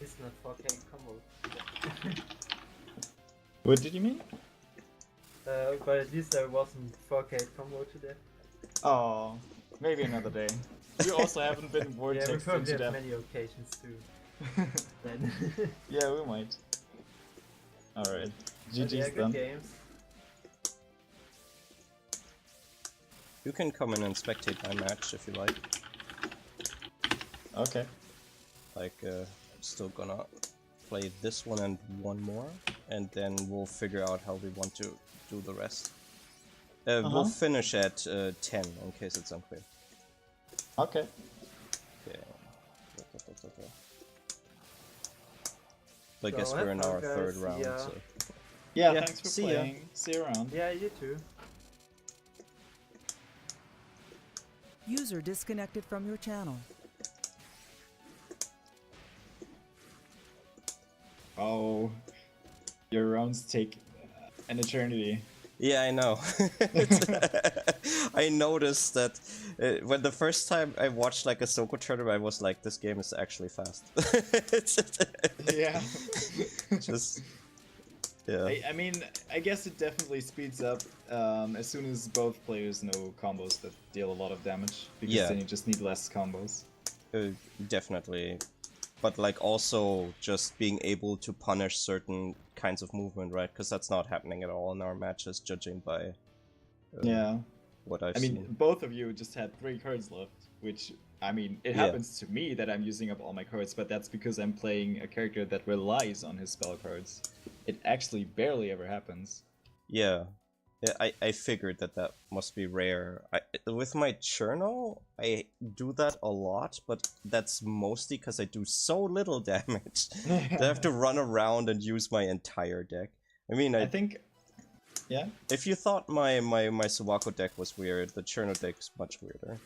It's not 4K combo. What did you mean? But at least there wasn't 4K combo today. Oh, maybe another day. You also haven't been Yeah, we vortexed probably into have death. many occasions too. Then. Yeah, we might. Alright, Yeah, GG's good done. games. You can come in and spectate my match if you like. Okay. Like, I'm still gonna play this one and one more, and then we'll figure out how we want to do the rest. We'll finish at 10, in case it's unclear. Okay. Okay. So I guess So we're have in fun, our third guys. round, Yeah. so... Yeah, Yeah, thanks for see ya. playing. See you around. Yeah, you too. User disconnected from your channel. Oh, your rounds take an eternity. Yeah, I know. I noticed that when the first time I watched like a Soko tournament, I was like, this game is actually fast. Yeah. Just... Yeah. I mean, I guess it definitely speeds up as soon as both players know combos that deal a lot of damage, because Yeah. then you just need less combos. Definitely. But like also just being able to punish certain kinds of movement, right? Because that's not happening at all in our matches, judging by Yeah. what I've I mean, seen. both of you just had 3 cards left, which, I mean, it Yeah. happens to me that I'm using up all my cards, but that's because I'm playing a character that relies on his spell cards. It actually barely ever happens. Yeah. Yeah, I figured that that must be rare. With my journal, I do that a lot, but that's mostly because I do so little damage that I have to run around and use my entire deck. I mean, I think... Yeah? if you thought my Suwako deck was weird, the Cherno deck's much weirder.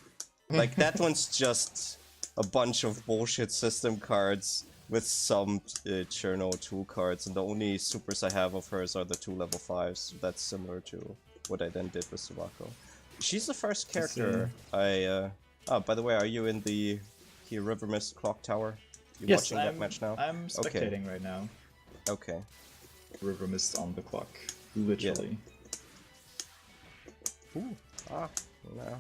Like, that one's just a bunch of bullshit system cards with some Cherno 2 cards, and the only supers I have of hers are the 2 level 5s. That's similar to what I then did with Suwako. She's the first character I... Oh, by the way, are you in the River Mist Clock Tower? You Yes, watching that match now? I'm spectating right now. Okay. River Mist on the clock. Literally. Ooh. Ah, no.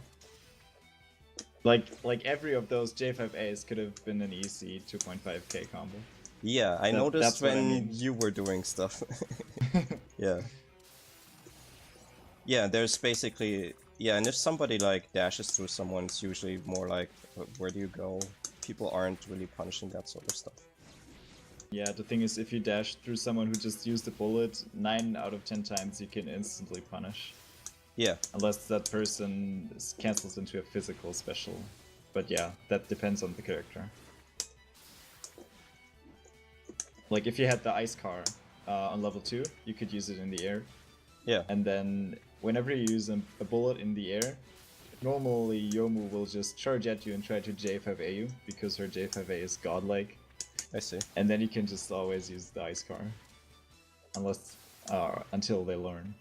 Like every of those J5As could have been an easy 2.5k combo. Yeah, I noticed that's what I when mean. you were doing stuff. Yeah. Yeah, there's basically... Yeah, and if somebody, like, dashes through someone, it's usually more like, where do you go? People aren't really punishing that sort of stuff. Yeah, the thing is, if you dash through someone who just used a bullet, 9 out of 10 times you can instantly punish. Yeah. Unless that person cancels into a physical special. But yeah, that depends on the character. Like, if you had the ice car on level 2, you could use it in the air. Yeah. And then, whenever you use a bullet in the air, normally Yomu will just charge at you and try to J5A you, because her J5A is godlike. I see. And then you can just always use the ice car. Until they learn.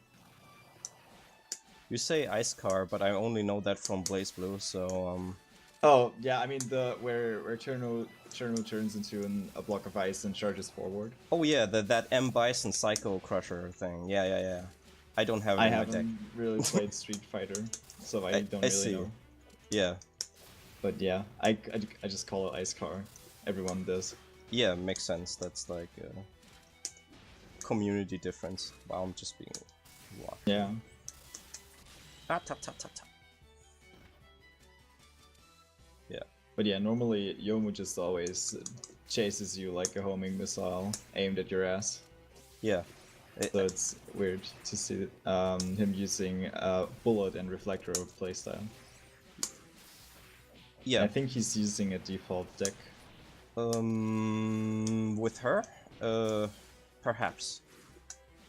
You say ice car, but I only know that from Blaze Blue, so Oh, yeah, I mean where Cherno turns into a block of ice and charges forward. Oh yeah, that M Bison Psycho Crusher thing. Yeah. I don't have it I in my deck. haven't really played Street Fighter, so I don't really know. Yeah. But yeah, I just call it ice car. Everyone does. Yeah, makes sense. That's like a community difference. Wow, I'm just being locked. Yeah. Ah, tap. Yeah. But yeah, normally Yomu just always chases you like a homing missile aimed at your ass. Yeah. So it's weird to see him using bullet and reflector playstyle. Yeah. I think he's using a default deck. With her? Perhaps.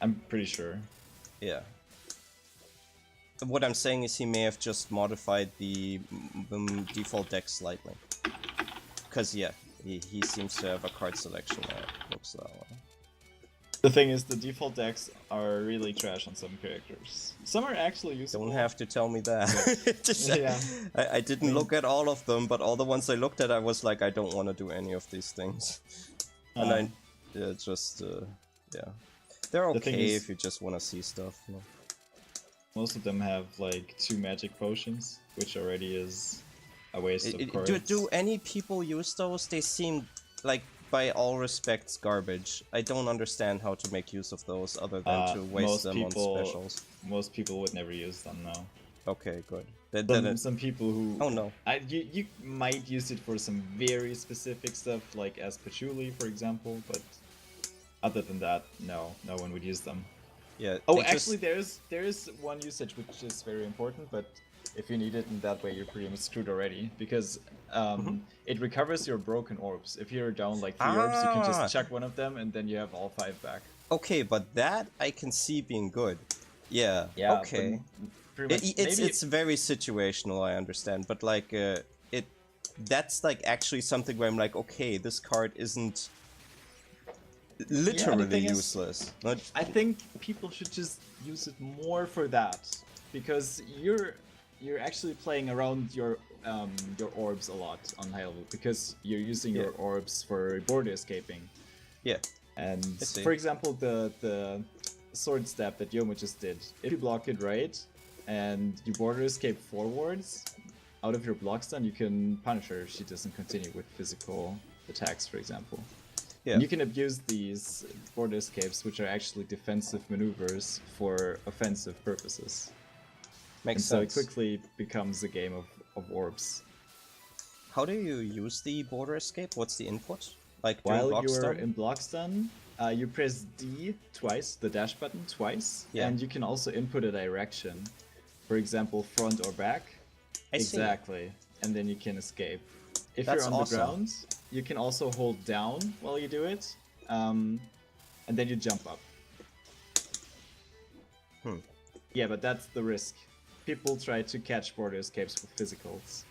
I'm pretty sure. Yeah. What I'm saying is he may have just modified the default deck slightly. Because, yeah, he seems to have a card selection that looks that way. The thing is, the default decks are really trash on some characters. Some are actually useful. Don't have to tell me that. Yeah. I didn't look at all of them, but all the ones I looked at, I was like, I don't want to do any of these things. And yeah. They're okay if you just want to see stuff. You know? Most of them have like 2 magic potions, which already is a waste of cards. Do any people use those? They seem like, by all respects, garbage. I don't understand how to make use of those other than to waste them on specials. Most people would never use them, no. Okay, good. Some people who... Oh no. You might use it for some very specific stuff, like as patchouli, for example, but other than that, no one would use them. Yeah. Oh, actually, there is one usage which is very important, but if you need it in that way, you're pretty much screwed already, because it recovers your broken orbs. If you're down like 3 orbs, you can just chuck one of them, and then you have all 5 back. Okay, but that I can see being good. Yeah. Yeah. Okay. Pretty much, It's very situational, I understand, but like that's like actually something where I'm like, okay, this card isn't literally useless. I think people should just use it more for that, because you're actually playing around your orbs a lot on high level, because you're using your orbs for border escaping. Yeah. And for example, the sword stab that Yomu just did, if you block it right and you border escape forwards out of your block stun, you can punish her if she doesn't continue with physical attacks, for example. Yeah. And you can abuse these border escapes, which are actually defensive maneuvers, for offensive purposes. Makes sense. So it quickly becomes a game of orbs. How do you use the border escape? What's the input? Like while you're in block stun, you press D twice, the dash button twice, and you can also input a direction. For example, front or back. Exactly. And then you can escape. If you're on the ground, you can also hold down while you do it, and then you jump up. Yeah, but that's the risk. People try to catch border escapes with physicals.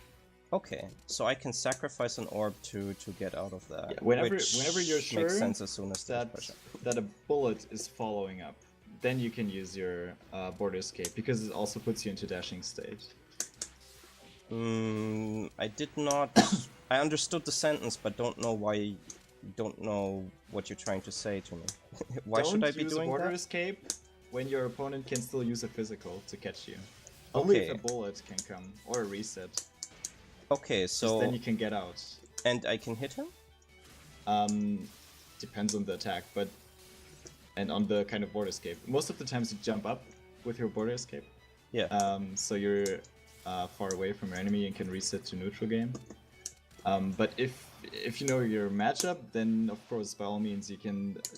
Okay, so I can sacrifice an orb to get out of that. Yeah, whenever you're sure makes sense as soon as that a bullet is following up, then you can use your border escape, because it also puts you into dashing state. I did not. I understood the sentence, but don't know why. Don't know what you're trying to say to me. Why should I be doing that? Don't use border escape when your opponent can still use a physical to catch you. Only if a bullet can come, or a reset. Okay, so... then you can get out. And I can hit him? depends on the attack, and on the kind of border escape. Most of the times you jump up with your border escape. Yeah. So you're far away from your enemy and can reset to neutral game. But if you know your matchup, then of course by all means you can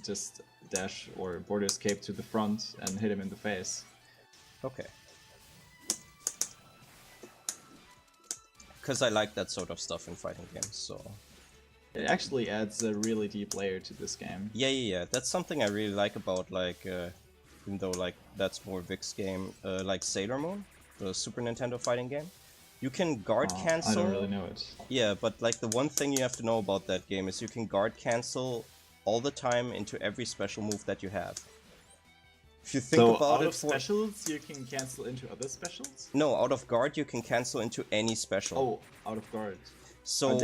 just dash or border escape to the front and hit him in the face. Okay. Because I like that sort of stuff in fighting games, so... It actually adds a really deep layer to this game. Yeah. That's something I really like about, like, even though, like, that's more Vic's game, like Sailor Moon, the Super Nintendo fighting game. You can guard cancel... I don't really know it. Yeah, but, like, the one thing you have to know about that game is you can guard cancel all the time into every special move that you have. If you think So about out it of specials, you can cancel into other specials? No, out of guard you can cancel into any special. Oh, out of guard. So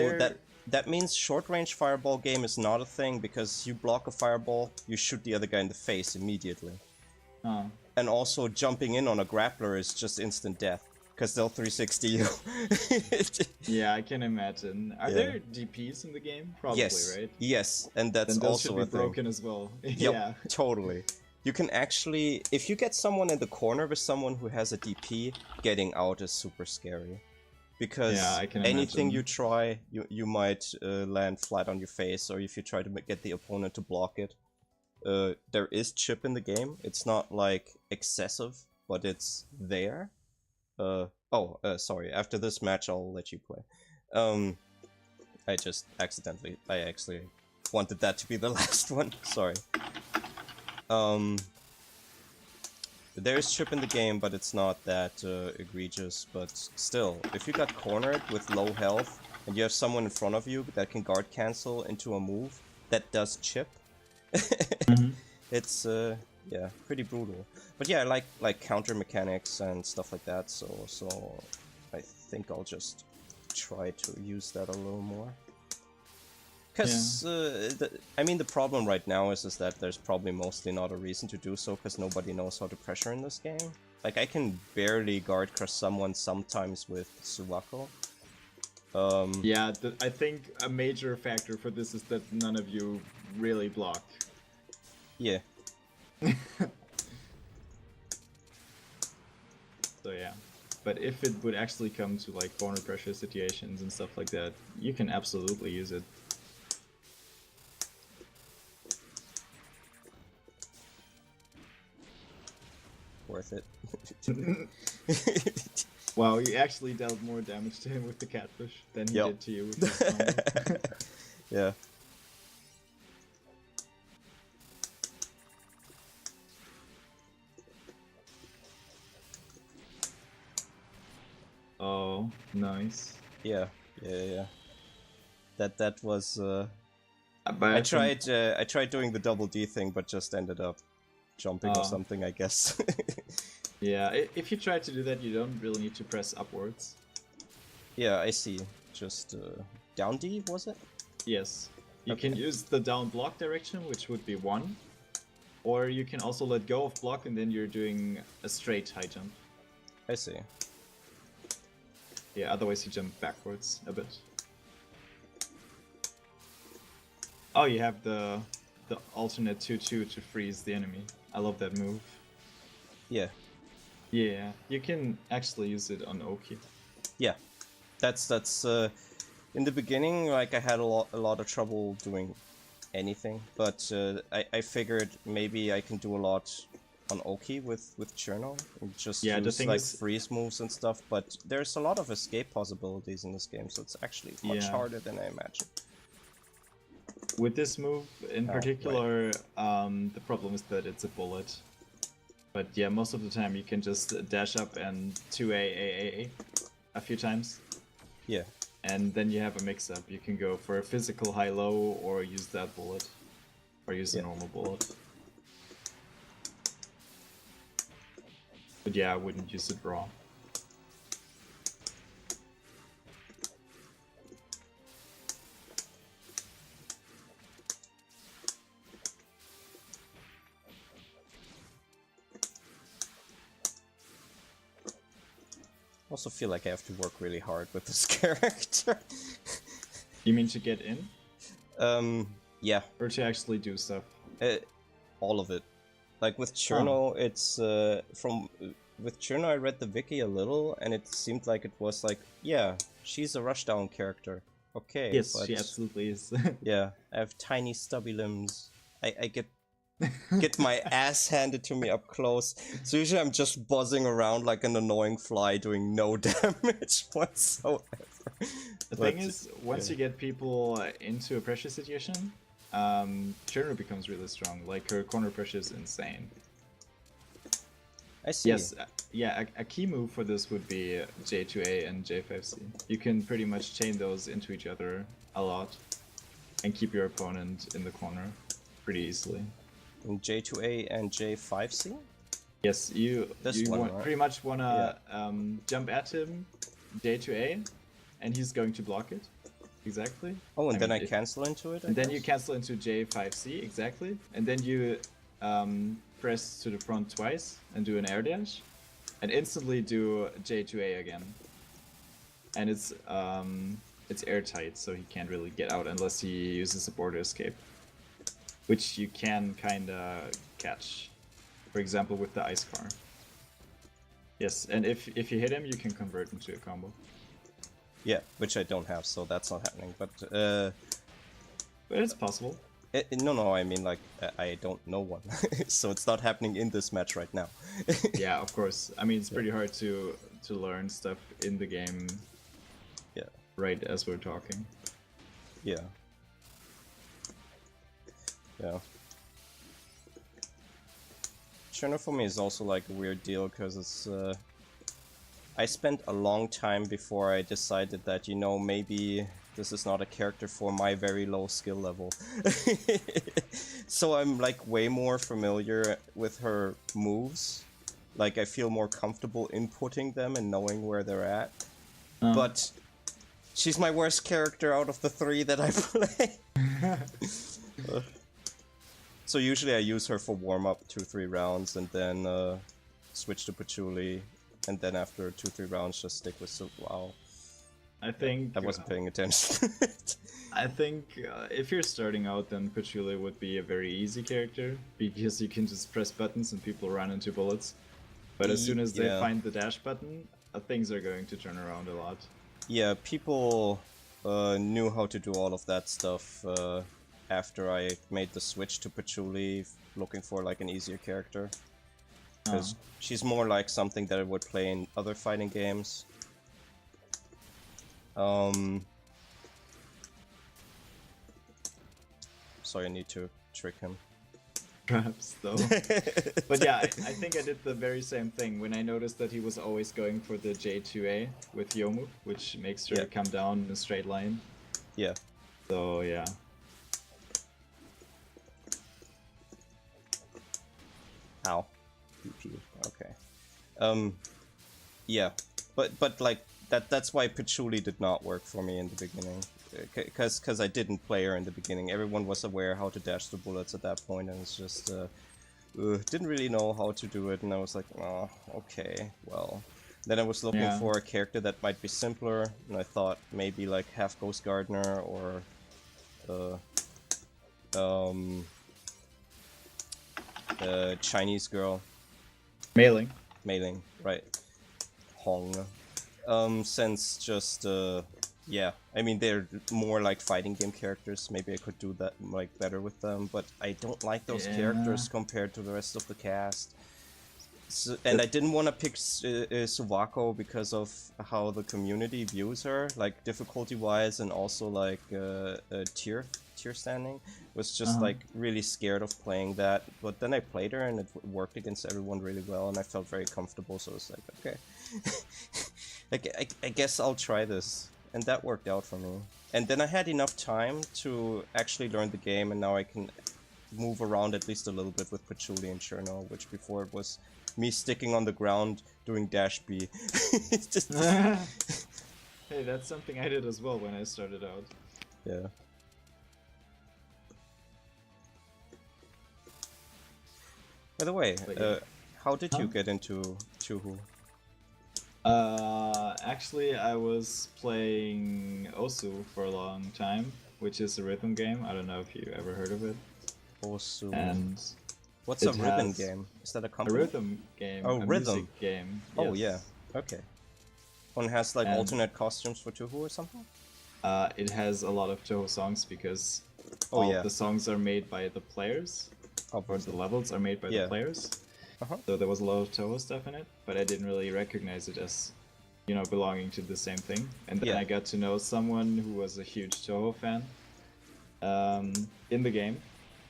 that means short-range fireball game is not a thing, because you block a fireball, you shoot the other guy in the face immediately. Oh. And also jumping in on a grappler is just instant death, because they'll 360 you. Yeah, I can imagine. Are there DPs in the game? Probably, yes. right? Yes, and that's then those also should be a thing. broken as well. Yep, Yeah. totally. You can actually, if you get someone in the corner with someone who has a DP, getting out is super scary. Because I can anything imagine. you try, you might land flat on your face, or if you try to get the opponent to block it. There is chip in the game. It's not like excessive, but it's there. Sorry. After this match, I'll let you play. I actually wanted that to be the last one. Sorry. There is chip in the game, but it's not that egregious. But still, if you got cornered with low health, and you have someone in front of you that can guard cancel into a move that does chip, it's yeah, pretty brutal. But yeah, I like counter mechanics and stuff like that. So I think I'll just try to use that a little more. Because, I mean, the problem right now is that there's probably mostly not a reason to do so, because nobody knows how to pressure in this game. Like, I can barely guard crush someone sometimes with Suwako. Yeah, I think a major factor for this is that none of you really block. Yeah. So yeah. But if it would actually come to, like, corner pressure situations and stuff like that, you can absolutely use it. Worth it. Wow, you actually dealt more damage to him with the catfish than he did to you with his combo. Yeah. Oh, nice. Yeah. That was But I tried doing the double D thing, but just ended up jumping or something, I guess. Yeah, if you try to do that, you don't really need to press upwards. Yeah, I see. Just down D, was it? Yes. You can use the down block direction, which would be 1. Or you can also let go of block and then you're doing a straight high jump. I see. Yeah, otherwise you jump backwards a bit. Oh, you have the alternate 2-2 to freeze the enemy. I love that move. Yeah. Yeah, you can actually use it on Oki. Yeah. That's in the beginning, like, I had a lot of trouble doing anything, but I figured maybe I can do a lot on Oki with Cherno, and just use like freeze moves and stuff, but there's a lot of escape possibilities in this game, so it's actually much harder than I imagined. With this move in particular, the problem is that it's a bullet. But yeah, most of the time you can just dash up and 2A a few times. Yeah. And then you have a mix-up. You can go for a physical high-low or use that bullet. Or use a normal bullet. But yeah, I wouldn't use it raw. I also feel like I have to work really hard with this character. You mean to get in? Yeah, or to actually do stuff? all of it. Like with Oh. Cherno, it's with Cherno I read the wiki a little, and it seemed like it was like, yeah, she's a rushdown character. Okay, Yes, but she absolutely is. yeah, I have tiny stubby limbs. I get my ass handed to me up close. So usually I'm just buzzing around like an annoying fly doing no damage whatsoever. The thing is, once you get people into a pressure situation, Cherno becomes really strong. Like, her corner pressure is insane. I see. Yes, yeah, a key move for this would be J2A and J5C. You can pretty much chain those into each other a lot and keep your opponent in the corner pretty easily. In J2A and J5C? Yes, you right? pretty much wanna jump at him, J2A, and he's going to block it. Exactly. Oh, and then I cancel into it? And then you cancel into J5C, exactly. And then you press to the front twice and do an air dash. And instantly do J2A again. And it's airtight, so he can't really get out unless he uses a border escape. Which you can kinda catch. For example, with the ice car. Yes, and if you hit him, you can convert into a combo. Yeah, which I don't have, so that's not happening. But it's possible. No, I mean, like, I don't know one. So it's not happening in this match right now. Yeah, of course. I mean, it's pretty hard to learn stuff in the game. Yeah. Right as we're talking. Yeah. Yeah. Cherno for me is also like a weird deal, because it's I spent a long time before I decided that, you know, maybe this is not a character for my very low skill level. So I'm like way more familiar with her moves. Like, I feel more comfortable inputting them and knowing where they're at. But she's my worst character out of the 3 that I play. So usually I use her for warm-up 2-3 rounds, and then switch to Patchouli, and then after 2-3 rounds just stick with Wow. I think... I wasn't paying attention. I think if you're starting out, then Patchouli would be a very easy character, because you can just press buttons and people run into bullets. But as soon as they find the dash button, things are going to turn around a lot. Yeah, people knew how to do all of that stuff after I made the switch to Patchouli, looking for like an easier character. Because she's more like something that I would play in other fighting games. So I need to trick him. Perhaps, though. But yeah, I think I did the very same thing when I noticed that he was always going for the J2A with Yomu, which makes her come down in a straight line. Yeah. So, yeah. Ow. PP. Okay. Yeah. But like, that's why Patchouli did not work for me in the beginning. Because I didn't play her in the beginning. Everyone was aware how to dash the bullets at that point, and it's just didn't really know how to do it, and I was like, oh, okay, well. Then I was looking for a character that might be simpler, and I thought maybe like half Ghost Gardener or Chinese girl. Mailing, right. Hong. Since just yeah, I mean, they're more like fighting game characters. Maybe I could do that like better with them, but I don't like those characters compared to the rest of the cast. So, and I didn't want to pick Suwako because of how the community views her, like difficulty-wise, and also like tier standing. Was just like really scared of playing that. But then I played her and it worked against everyone really well, and I felt very comfortable. So it's like, okay, like I guess I'll try this. And that worked out for me. And then I had enough time to actually learn the game, and now I can move around at least a little bit with Patchouli and Cherno, which before it was me sticking on the ground doing dash B. Just... Hey, that's something I did as well when I started out. Yeah. By the way, how did you get into Touhou? Actually, I was playing Osu for a long time, which is a rhythm game. I don't know if you ever heard of it. Also, And what's a it rhythm has game? Is that a a company? rhythm game, Oh, a rhythm. music game. Oh yeah. Yes. Okay. One has like And- alternate costumes for Touhou or something? It has a lot of Touhou songs because Oh, all yeah. the songs are made by the players, or Obviously. the levels are made by Yeah. the players. Uh-huh. So there was a lot of Touhou stuff in it, but I didn't really recognize it as, you know, belonging to the same thing. And then Yeah. I got to know someone who was a huge Touhou fan in the game,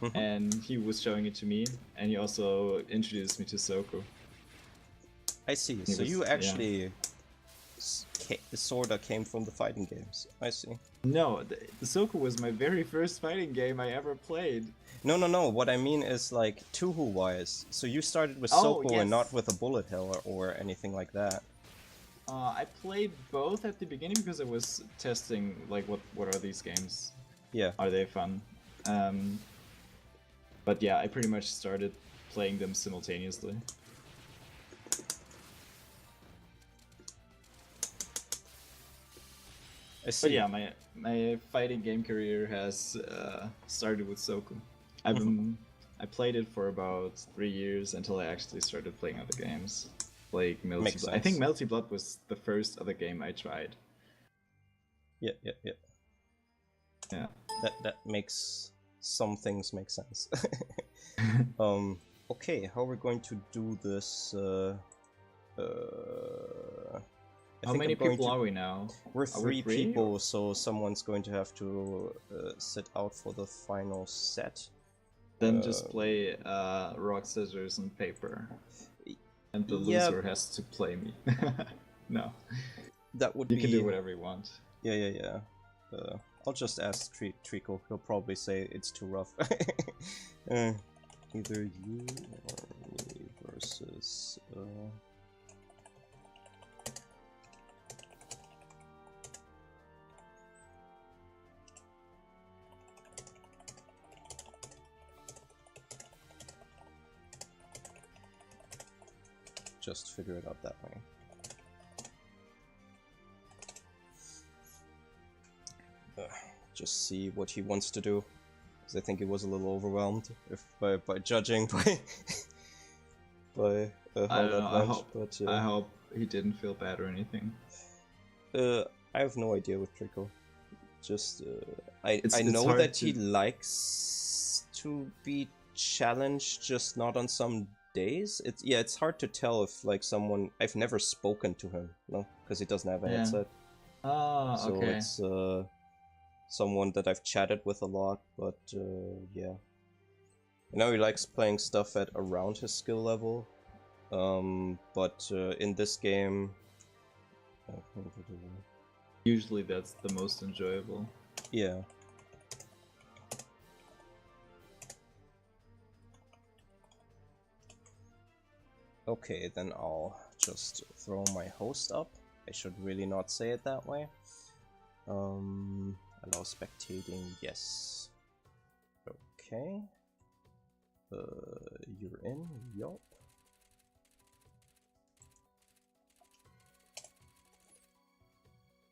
Mhm. and he was showing it to me, and he also introduced me to Soku. I see. He So was- you yeah. actually sorta came from the fighting games. I see. No, the Soku was my very first fighting game I ever played. No. What I mean is like Touhou-wise. So you started with Oh, Soko and yes. not with a bullet hell or anything like that. I played both at the beginning because I was testing, like, what are these games? Yeah. Are they fun? But yeah, I pretty much started playing them simultaneously. I see. But yeah, my fighting game career has started with Soku. I played it for about 3 years until I actually started playing other games, like Melty Makes Blood. I think sense. Melty Blood was the first other game I tried. Yeah. Yeah. That makes some things make sense. Okay, how we're going to do this? How many people are we now? We're Are we three three, people, so someone's going to have to sit out for the final set. Then just play rock, scissors, and paper. And the Yeah. loser has to play me. No. That would You be. can do whatever you want. Yeah. I'll just ask Trico. He'll probably say it's too rough. Either you or me versus. Just figure it out that way. Just see what he wants to do, because I think he was a little overwhelmed if by judging by how I don't that know. went. But I hope he didn't feel bad or anything. I have no idea with Trico. Just I It's know hard that to- he likes to be challenged, just not on some days. It's hard to tell if like someone I've never spoken to him, no, because he doesn't have a Yeah. headset. Oh, So okay. it's someone that I've chatted with a lot, but yeah. I know he likes playing stuff at around his skill level, but in this game, Usually that's the most enjoyable. yeah. Okay, then I'll just throw my host up. I should really not say it that way. Allow spectating, yes. Okay. You're in, yup.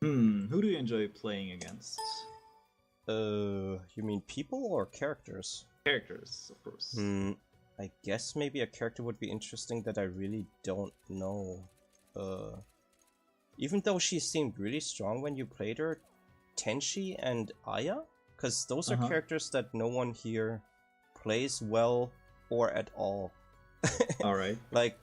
Who do you enjoy playing against? You mean people or characters? Characters, of course. I guess maybe a character would be interesting that I really don't know. Even though she seemed really strong when you played her, Tenshi and Aya? Because those are characters that no one here plays well or at all. Alright. Like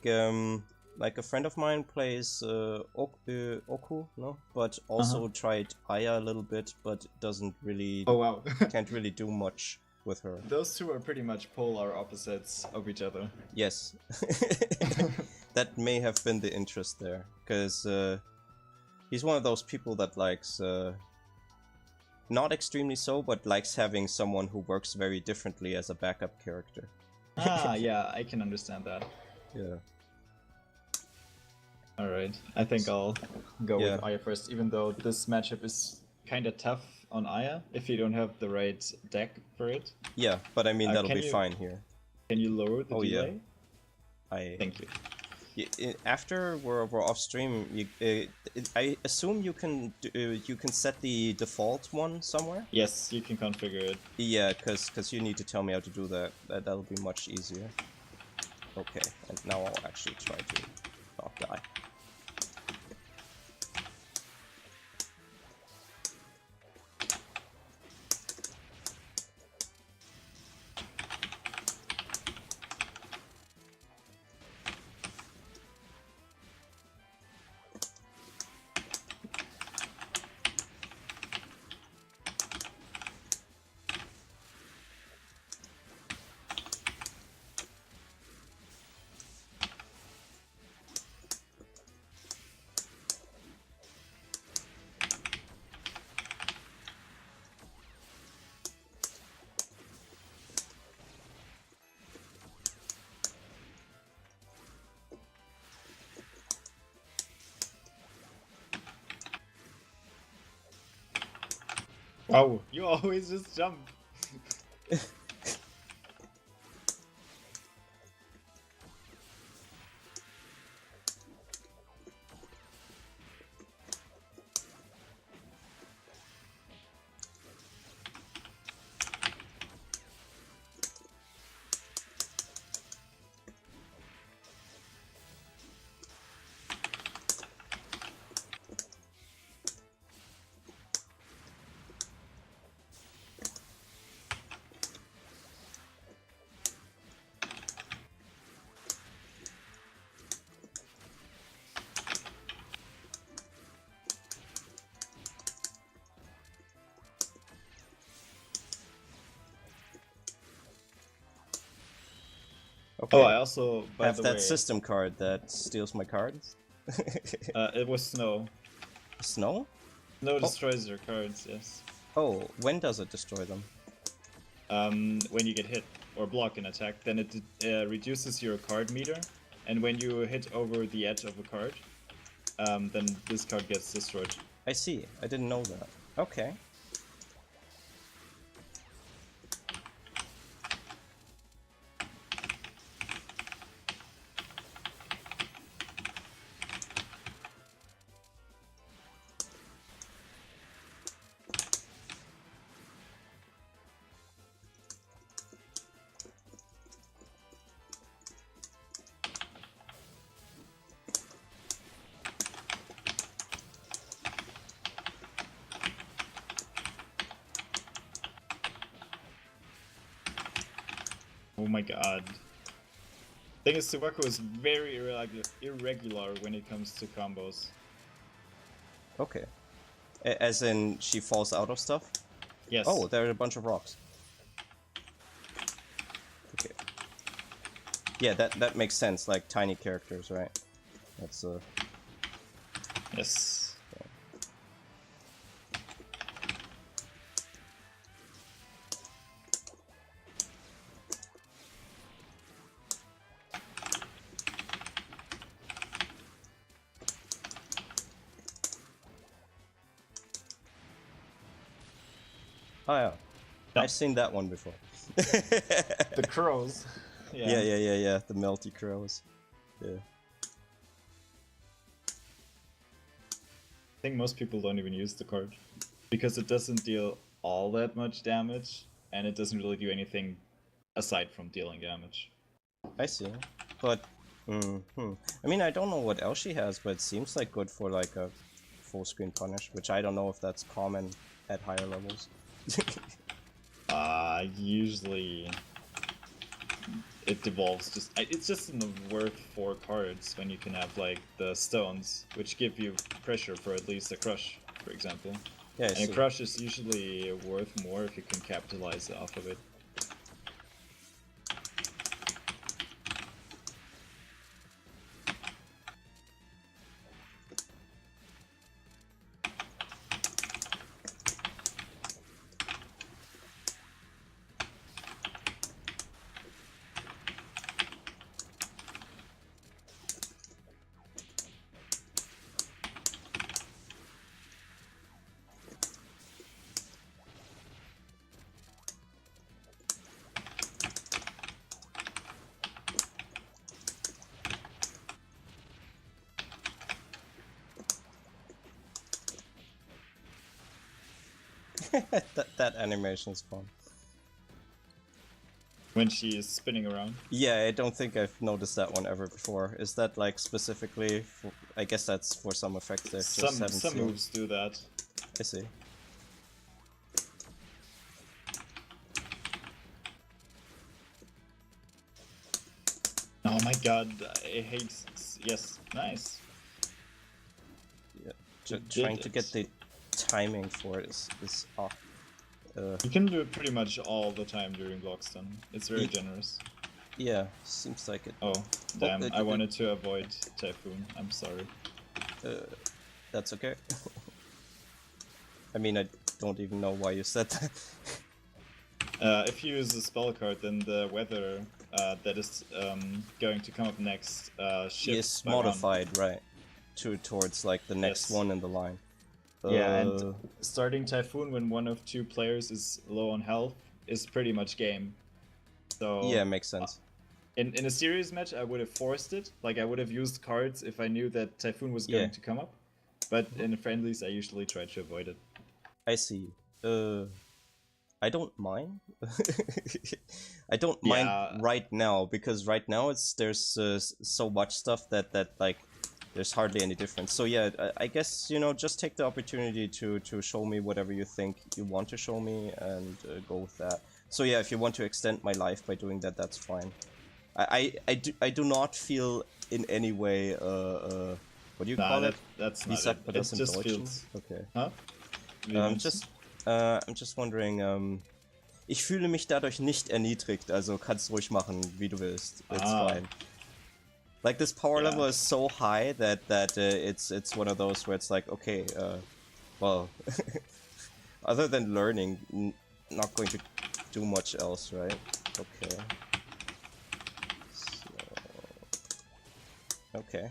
a friend of mine plays Oku, no? But also tried Aya a little bit, but doesn't really, Oh wow. can't really do much with her. Those two are pretty much polar opposites of each other. Yes. That may have been the interest there, because he's one of those people that likes, not extremely so, but likes having someone who works very differently as a backup character. Yeah, I can understand that. Yeah. Alright, I think I'll go Yeah. with Aya first, even though this matchup is kinda tough on Aya if you don't have the right deck for it. Yeah, but I mean, that'll can be you- fine here. Can you lower the Oh, yeah. delay? Thank you. After we're off stream, I assume you can set the default one somewhere. Yes, you can configure it. Yeah, cause you need to tell me how to do that. That'll be much easier. Okay, and now I'll actually try to not die. Wow, you always just jump. Okay. Oh, I also, by have the that way, system card that steals my cards. it was snow. Snow? Snow destroys your cards, yes. Oh, when does it destroy them? When you get hit or block an attack, then it reduces your card meter, and when you hit over the edge of a card, then this card gets destroyed. I see. I didn't know that. Okay. Oh my god. Thing is, Touhou is very irregular when it comes to combos. Okay. As in, she falls out of stuff? Yes. Oh, there are a bunch of rocks. Okay. Yeah, that makes sense, like tiny characters, right? That's Yes. Oh yeah. Yeah. I've seen that one before. The crows. Yeah. The melty crows. Yeah. I think most people don't even use the card because it doesn't deal all that much damage, and it doesn't really do anything aside from dealing damage. I see. But, I mean, I don't know what else she has, but it seems like good for like a full screen punish, which I don't know if that's common at higher levels. Usually it devolves it's just worth 4 cards when you can have like the stones, which give you pressure for at least a crush, for example. Yeah, and a crush is usually worth more if you can capitalize off of it. that animation is fun. When she is spinning around. Yeah, I don't think I've noticed that one ever before. Is that like specifically for, I guess that's for some effects they've just haven't Some seen. moves do that. I see. Oh my god, I hate... Yes, nice. Yeah, trying to get the timing for it is off. You can do it pretty much all the time during Blockstun. It's very generous. Yeah, seems like it. Oh, damn, I wanted to avoid Typhoon. I'm sorry. That's okay. I mean, I don't even know why you said that. If you use a spell card, then the weather that is going to come up next shifts is by one. modified, right? Towards like the next one in the line. Yeah, and starting Typhoon when one of two players is low on health is pretty much game. So yeah, makes sense. In a series match, I would have forced it. Like I would have used cards if I knew that Typhoon was going to come up. But in friendlies, I usually try to avoid it. I see. I don't mind. I don't mind right now because right now there's so much stuff that like there's hardly any difference. So yeah, I guess, you know, just take the opportunity to show me whatever you think you want to show me and go with that. So yeah, if you want to extend my life by doing that, that's fine. I do not feel in any way what do you call it? That's Wie not sagt man it. das It im just Deutschen? feels... Okay. Huh? I'm just wondering, ich fühle mich dadurch nicht erniedrigt, also kannst ruhig machen, wie du willst. It's fine. Like this power level is so high that it's one of those where it's like, okay, well, other than learning, not going to do much else, right? Okay. So, okay.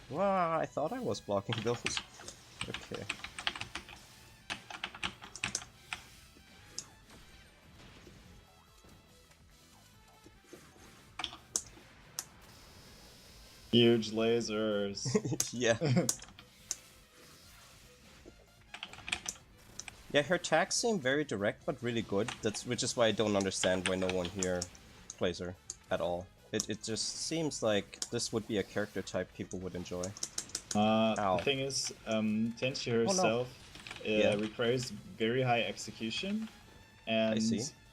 Wow, I thought I was blocking those. Okay. Huge lasers. Yeah. Yeah, her attacks seem very direct but really good. Which is why I don't understand why no one here plays her at all. It just seems like this would be a character type people would enjoy. The thing is, Tenchi herself requires very high execution, and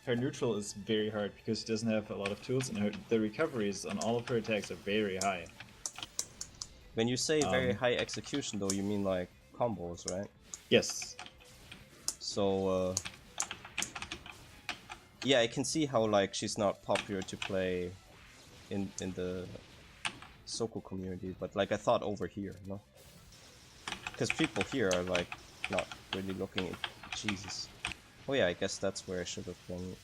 her neutral is very hard because she doesn't have a lot of tools, and the recoveries on all of her attacks are very high. When you say very high execution, though, you mean like combos, right? Yes. So, yeah, I can see how like she's not popular to play in the Soku community, but like I thought over here, no? Because people here are like not really looking at Jesus. Oh yeah, I guess that's where I should have been.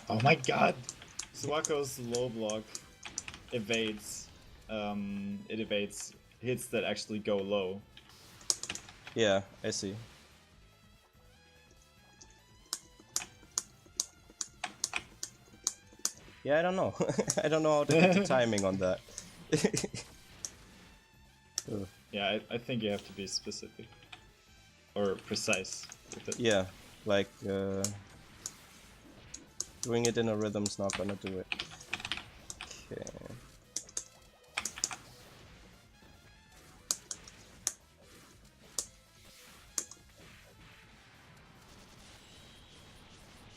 Oh my god! Suwako's low block evades. It evades hits that actually go low. Yeah, I see. Yeah, I don't know. I don't know how to get the timing on that. Yeah, I think you have to be specific. Or precise with it. Yeah, like, doing it in a rhythm's not gonna do it. Okay.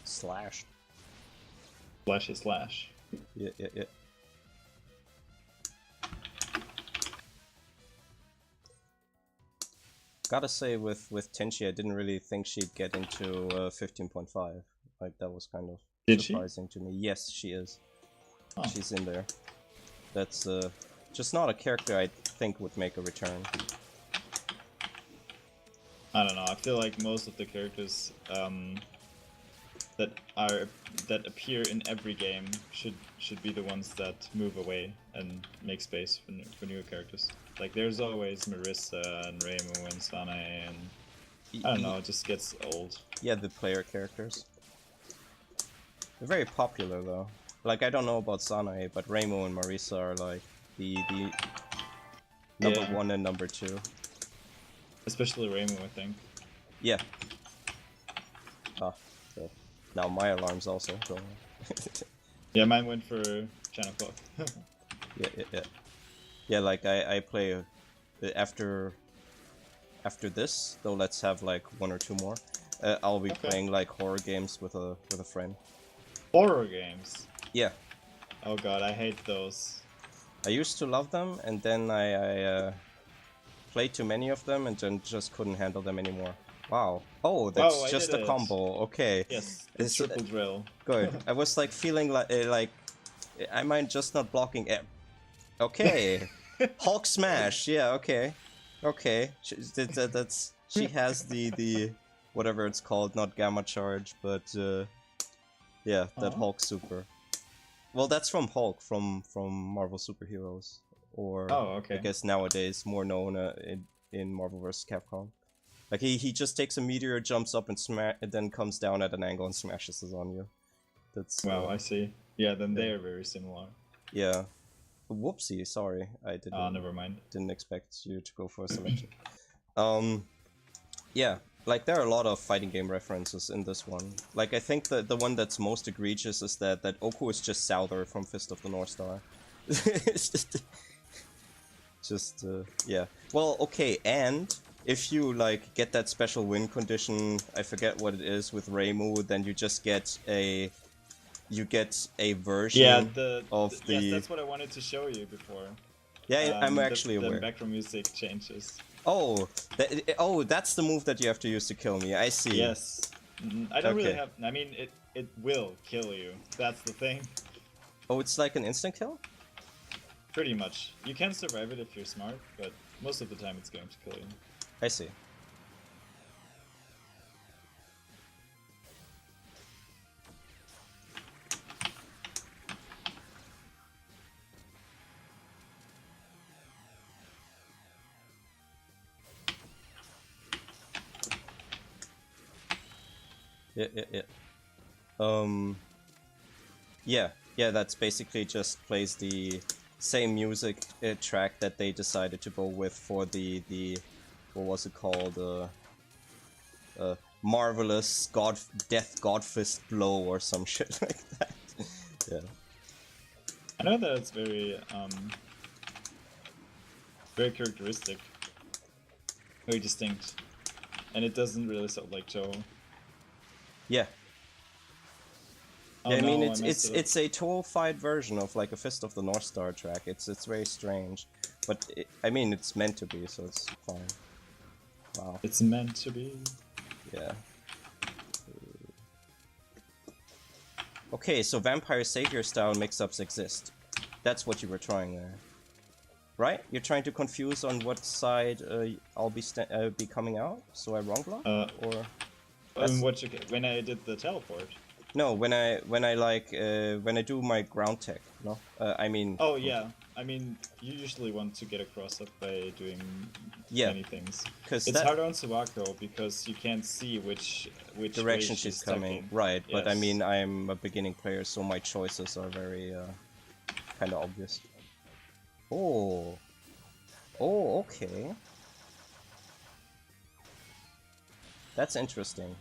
Slash. Slashy slash. Yeah. Gotta say, with Tenchi, I didn't really think she'd get into 15.5. Like, that was kind of surprising to me. Yes, she is. Oh. She's in there. That's just not a character I think would make a return. I don't know. I feel like most of the characters that appear in every game should be the ones that move away and make space for newer characters. Like there's always Marissa and Reimu and Sanae and I don't know, it just gets old. Yeah, the player characters. They're very popular though. Like I don't know about Sanae, but Reimu and Marissa are like the number 1 and number 2. Especially Rainbow, I think. Yeah. Ah, so now my alarm's also going. Yeah, mine went for 10 o'clock. Yeah. Yeah, like I play after this, though let's have like 1 or 2 more. I'll be playing like horror games with a friend. Horror games? Yeah. Oh god, I hate those. I used to love them, and then I played too many of them and then just couldn't handle them anymore. Wow. Oh, that's Wow, I just did a it. combo. Okay. Yes, it's triple drill. Good. I was like feeling like I mind just not blocking it. Okay. Hulk smash. Yeah. Okay. Okay. She has the whatever it's called, not gamma charge, but yeah, that Hulk super. Well, that's from Hulk from Marvel Superheroes, or Oh, okay. I guess nowadays more known in Marvel vs. Capcom. Like he just takes a meteor, jumps up and then comes down at an angle and smashes it on you. That's wow, I see. Yeah, then they are very similar. Yeah. Whoopsie, sorry, I didn't. Oh, never mind. Didn't expect you to go for a selection. Yeah, like there are a lot of fighting game references in this one. Like I think the one that's most egregious is that Oku is just Souther from Fist of the North Star. Yeah. Well, okay, and if you like get that special win condition, I forget what it is with Reimu, then you just get a version of the. Yes, that's what I wanted to show you before. Yeah, I'm actually aware. The background music changes. Oh, that's the move that you have to use to kill me. I see. Yes. I don't really have. I mean, it will kill you. That's the thing. Oh, it's like an instant kill? Pretty much. You can survive it if you're smart, but most of the time it's going to kill you. I see. Yeah. Yeah, that's basically just plays the same music track that they decided to go with for the what was it called? Marvelous Death Godfist Blow or some shit like that. Yeah. I know that it's very characteristic. Very distinct. And it doesn't really sound like Touhou. Yeah. Oh, yeah, I mean no, it's a Touhou-fied version of like a Fist of the North Star track. It's very strange, but I mean it's meant to be, so it's fine. Wow. It's meant to be. Yeah. Okay, so Vampire Savior style mix-ups exist. That's what you were trying there, right? You're trying to confuse on what side I'll be coming out, so I wrong block, or when I did the teleport. No, when I do my ground tech, no? I mean... Oh, yeah. I mean, you usually want to get across it by doing many things. It's harder on Sawako because you can't see which direction she's coming. Right, yes. But I mean, I'm a beginning player, so my choices are very kind of obvious. Oh. Oh, okay. That's interesting.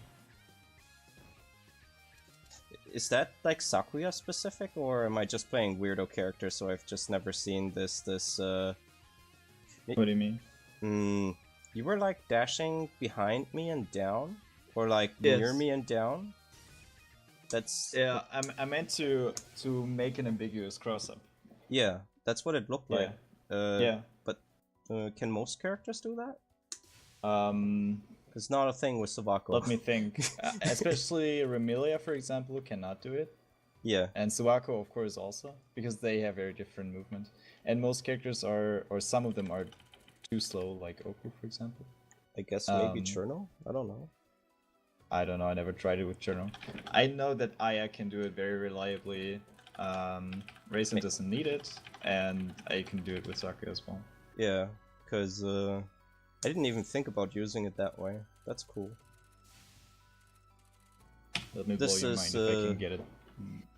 Is that like Sakuya specific, or am I just playing weirdo characters so I've just never seen this What do you mean? You were like dashing behind me and down? Or like near me and down? That's... Yeah, I meant to make an ambiguous cross-up. Yeah, that's what it looked like. Yeah. But can most characters do that? It's not a thing with Sawako. Let me think. Especially Remilia, for example, cannot do it. Yeah. And Sawako, of course, also, because they have very different movement. And most characters are, or some of them are too slow, like Oku, for example. I guess maybe Cherno? I don't know. I don't know, I never tried it with Cherno. I know that Aya can do it very reliably. Raisin doesn't need it, and I can do it with Sakuya as well. Yeah, because I didn't even think about using it that way. That's cool. Let me blow your mind if I can get it.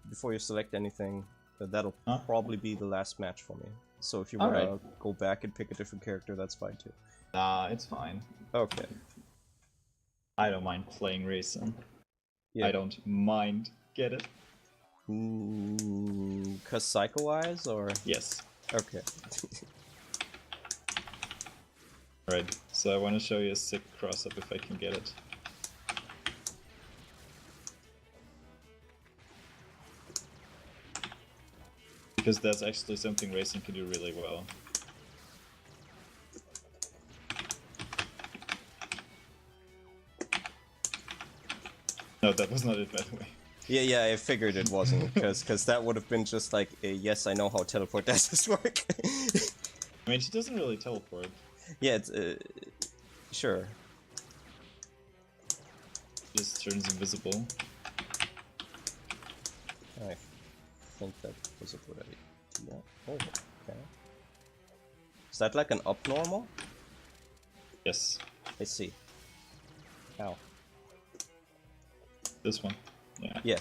Before you select anything, that'll probably be the last match for me. So if you want to go back and pick a different character, that's fine too. Nah, it's fine. Okay. I don't mind playing racing. Yeah. I don't mind. Get it? Cause psycho-wise, or? Yes. Okay. Right, so I want to show you a sick cross-up if I can get it. Because that's actually something racing can do really well. No, that was not it, by the way. Yeah, I figured it wasn't, cause that would have been just like, yes, I know how teleport dashes work. I mean, she doesn't really teleport. Yeah, it's, sure. Just turns invisible. I think that was a good idea. Oh, okay. Is that like an up normal? Yes, I see. Ow. this one. Yeah. Yeah.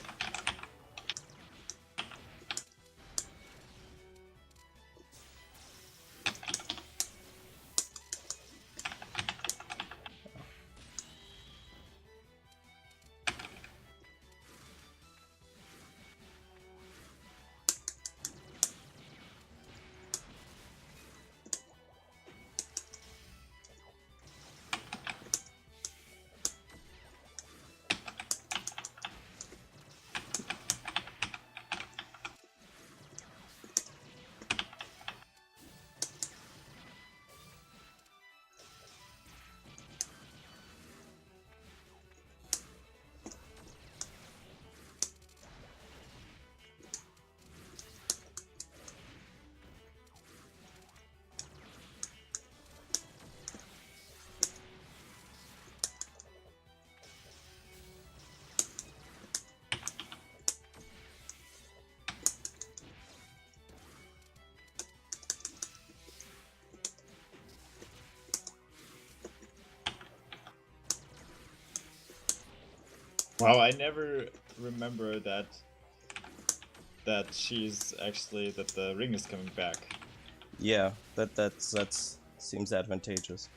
Wow, I never remember that she's actually that the ring is coming back. Yeah, that's seems advantageous.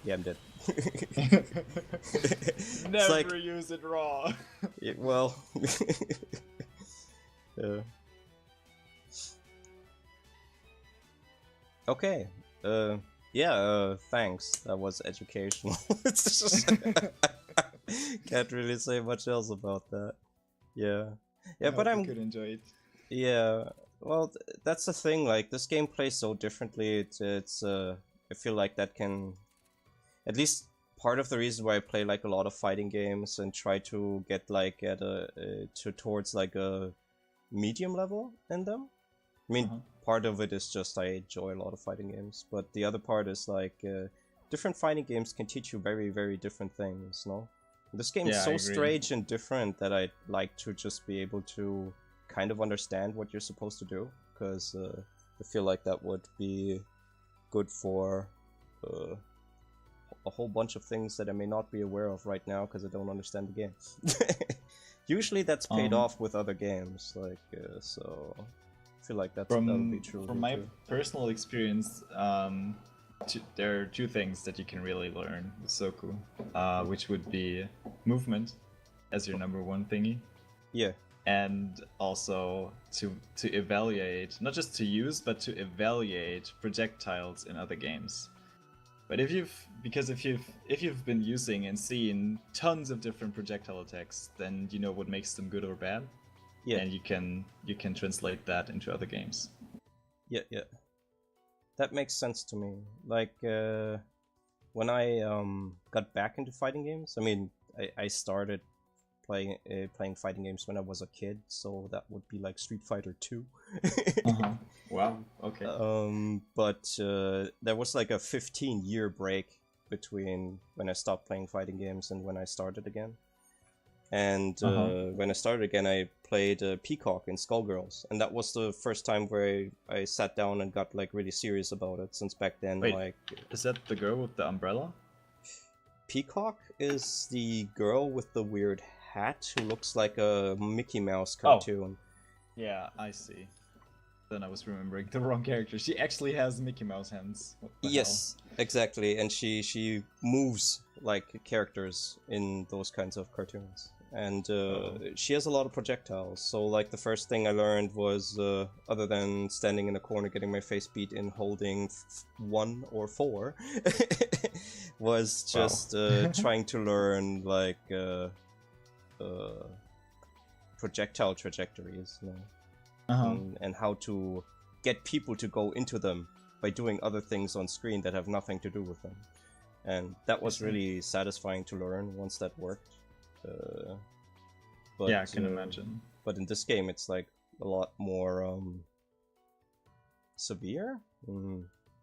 Yeah, I'm dead. Never like, use it raw. yeah, well, yeah. Okay. Yeah. Thanks. That was educational. It's just can't really say much else about that. Yeah. Yeah, but I could enjoy it. Yeah. Well, that's the thing. Like, this game plays so differently. It's. I feel like that can, at least part of the reason why I play like a lot of fighting games and try to get like at towards like a medium level in them. I mean, part of it is just I enjoy a lot of fighting games, but the other part is like different fighting games can teach you very, very different things, no? This game is so strange and different that I'd like to just be able to kind of understand what you're supposed to do, because I feel like that would be good for a whole bunch of things that I may not be aware of right now because I don't understand the game. Usually that's paid off with other games, like, so I feel like that'll be true. From my personal experience, there are two things that you can really learn with Soku, which would be movement as your number one thingy. Yeah. And also to evaluate, not just to use, but to evaluate projectiles in other games. But if you've been using and seen tons of different projectile attacks, then you know what makes them good or bad. Yeah. And you can translate that into other games. Yeah. That makes sense to me. Like when I got back into fighting games, I mean, I started playing fighting games when I was a kid, so that would be like Street Fighter 2. Wow. Okay. But there was like a 15-year break between when I stopped playing fighting games and when I started again. And when I started again, I played Peacock in Skullgirls, and that was the first time where I sat down and got like really serious about it. Since back then, wait, like, is that the girl with the umbrella? Peacock is the girl with the weird hat who looks like a Mickey Mouse cartoon. Oh. Yeah, I see. Then I was remembering the wrong character. She actually has Mickey Mouse hands. What the Yes, exactly, and she moves like characters in those kinds of cartoons, and she has a lot of projectiles. So like the first thing I learned was, other than standing in a corner getting my face beat in holding 1 or 4, was just trying to learn like projectile trajectories, you know, and how to get people to go into them by doing other things on screen that have nothing to do with them. And that was really satisfying to learn once that worked. But, yeah, I can imagine. But in this game, it's like a lot more severe,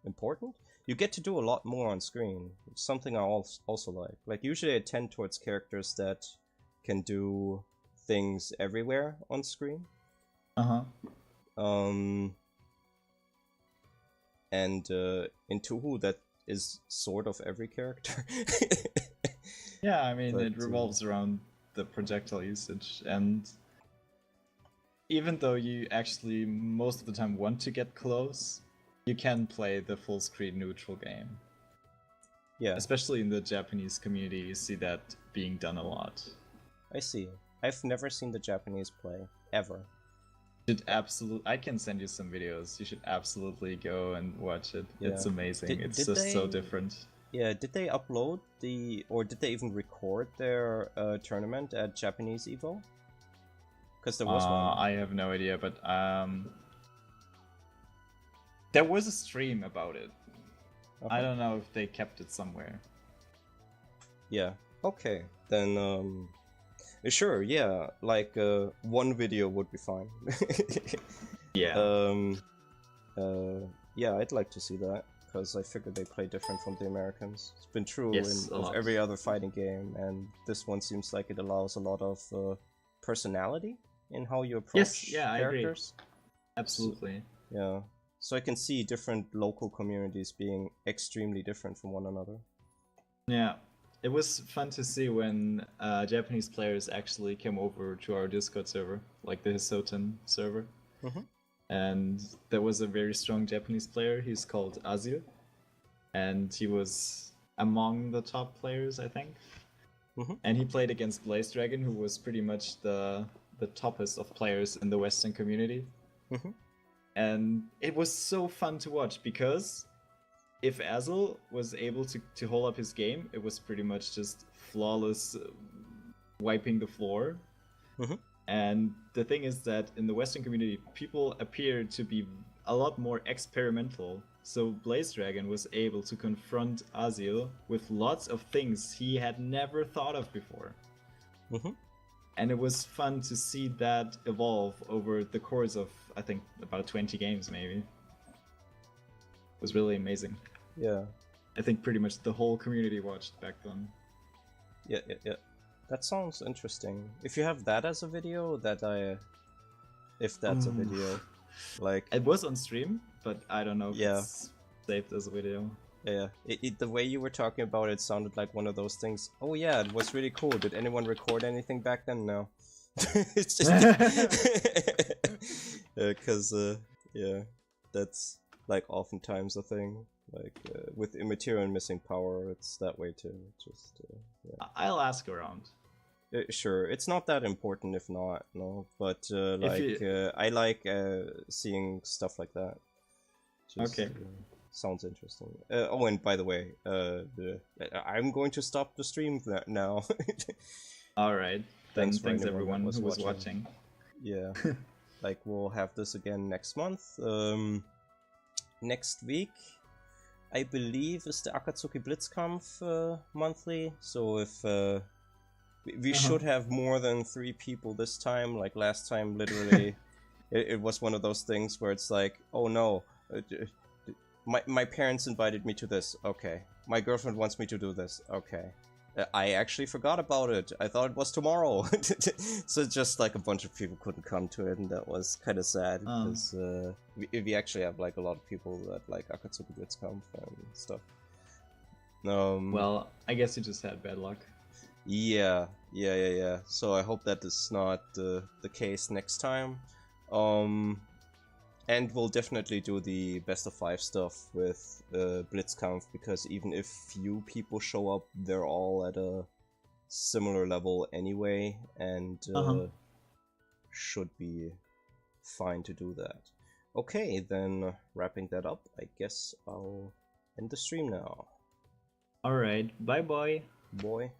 important. You get to do a lot more on screen. It's something I also like. Like usually I tend towards characters that can do things everywhere on screen. And in Touhou, that is sort of every character. Yeah, I mean, it revolves around the projectile usage, and even though you actually most of the time want to get close, you can play the full screen neutral game. Yeah. Especially in the Japanese community, you see that being done a lot. I see. I've never seen the Japanese play, ever. I can send you some videos. You should absolutely go and watch it. Yeah. It's amazing. It's just so different. Yeah, did they upload or did they even record their tournament at Japanese Evo? Because there was one. I have no idea, but there was a stream about it. Okay. I don't know if they kept it somewhere. Yeah. Okay. Then sure, yeah, like one video would be fine. Yeah. Yeah, I'd like to see that, because I figured they play different from the Americans. It's been true of every other fighting game, and this one seems like it allows a lot of personality in how you approach characters. I agree. Absolutely. Yeah. So I can see different local communities being extremely different from one another. Yeah. It was fun to see when Japanese players actually came over to our Discord server, like the Hisouten server. And there was a very strong Japanese player, he's called Azir. And he was among the top players, I think. And he played against Blaze Dragon, who was pretty much the toppest of players in the Western community. And it was so fun to watch, because if Azel was able to hold up his game, it was pretty much just flawless wiping the floor. And the thing is that in the Western community, people appear to be a lot more experimental. So Blaze Dragon was able to confront Azil with lots of things he had never thought of before. And it was fun to see that evolve over the course of, I think, about 20 games maybe. It was really amazing. Yeah. I think pretty much the whole community watched back then. Yeah. That sounds interesting. If you have that as a video, if that's a video, like... It was on stream, but I don't know if it's saved as a video. Yeah, the way you were talking about it sounded like one of those things. Oh yeah, it was really cool. Did anyone record anything back then? No. It's just... Because, yeah, that's like oftentimes a thing. Like, with immaterial and missing power, it's that way too. Just, yeah. I'll ask around. Sure, it's not that important if not, no. But, I like seeing stuff like that. Just, okay. Sounds interesting. Oh, and by the way, I'm going to stop the stream now. Alright, thanks everyone who was watching. Yeah, like we'll have this again next month. Next week, I believe, is the Akatsuki Blitzkampf monthly, so if we should have more than 3 people this time. Like last time, literally, it was one of those things where it's like, oh no, my parents invited me to this, okay. My girlfriend wants me to do this, okay. I actually forgot about it. I thought it was tomorrow. So just like a bunch of people couldn't come to it, and that was kind of sad, because we actually have like a lot of people that like Akatsuki Blitzkampf and stuff. Well, I guess you just had bad luck. Yeah. So I hope that is not the case next time. And we'll definitely do the best of 5 stuff with Blitzkampf, because even if few people show up, they're all at a similar level anyway, and should be fine to do that. Okay, then wrapping that up, I guess I'll end the stream now. Alright, bye bye. Boy.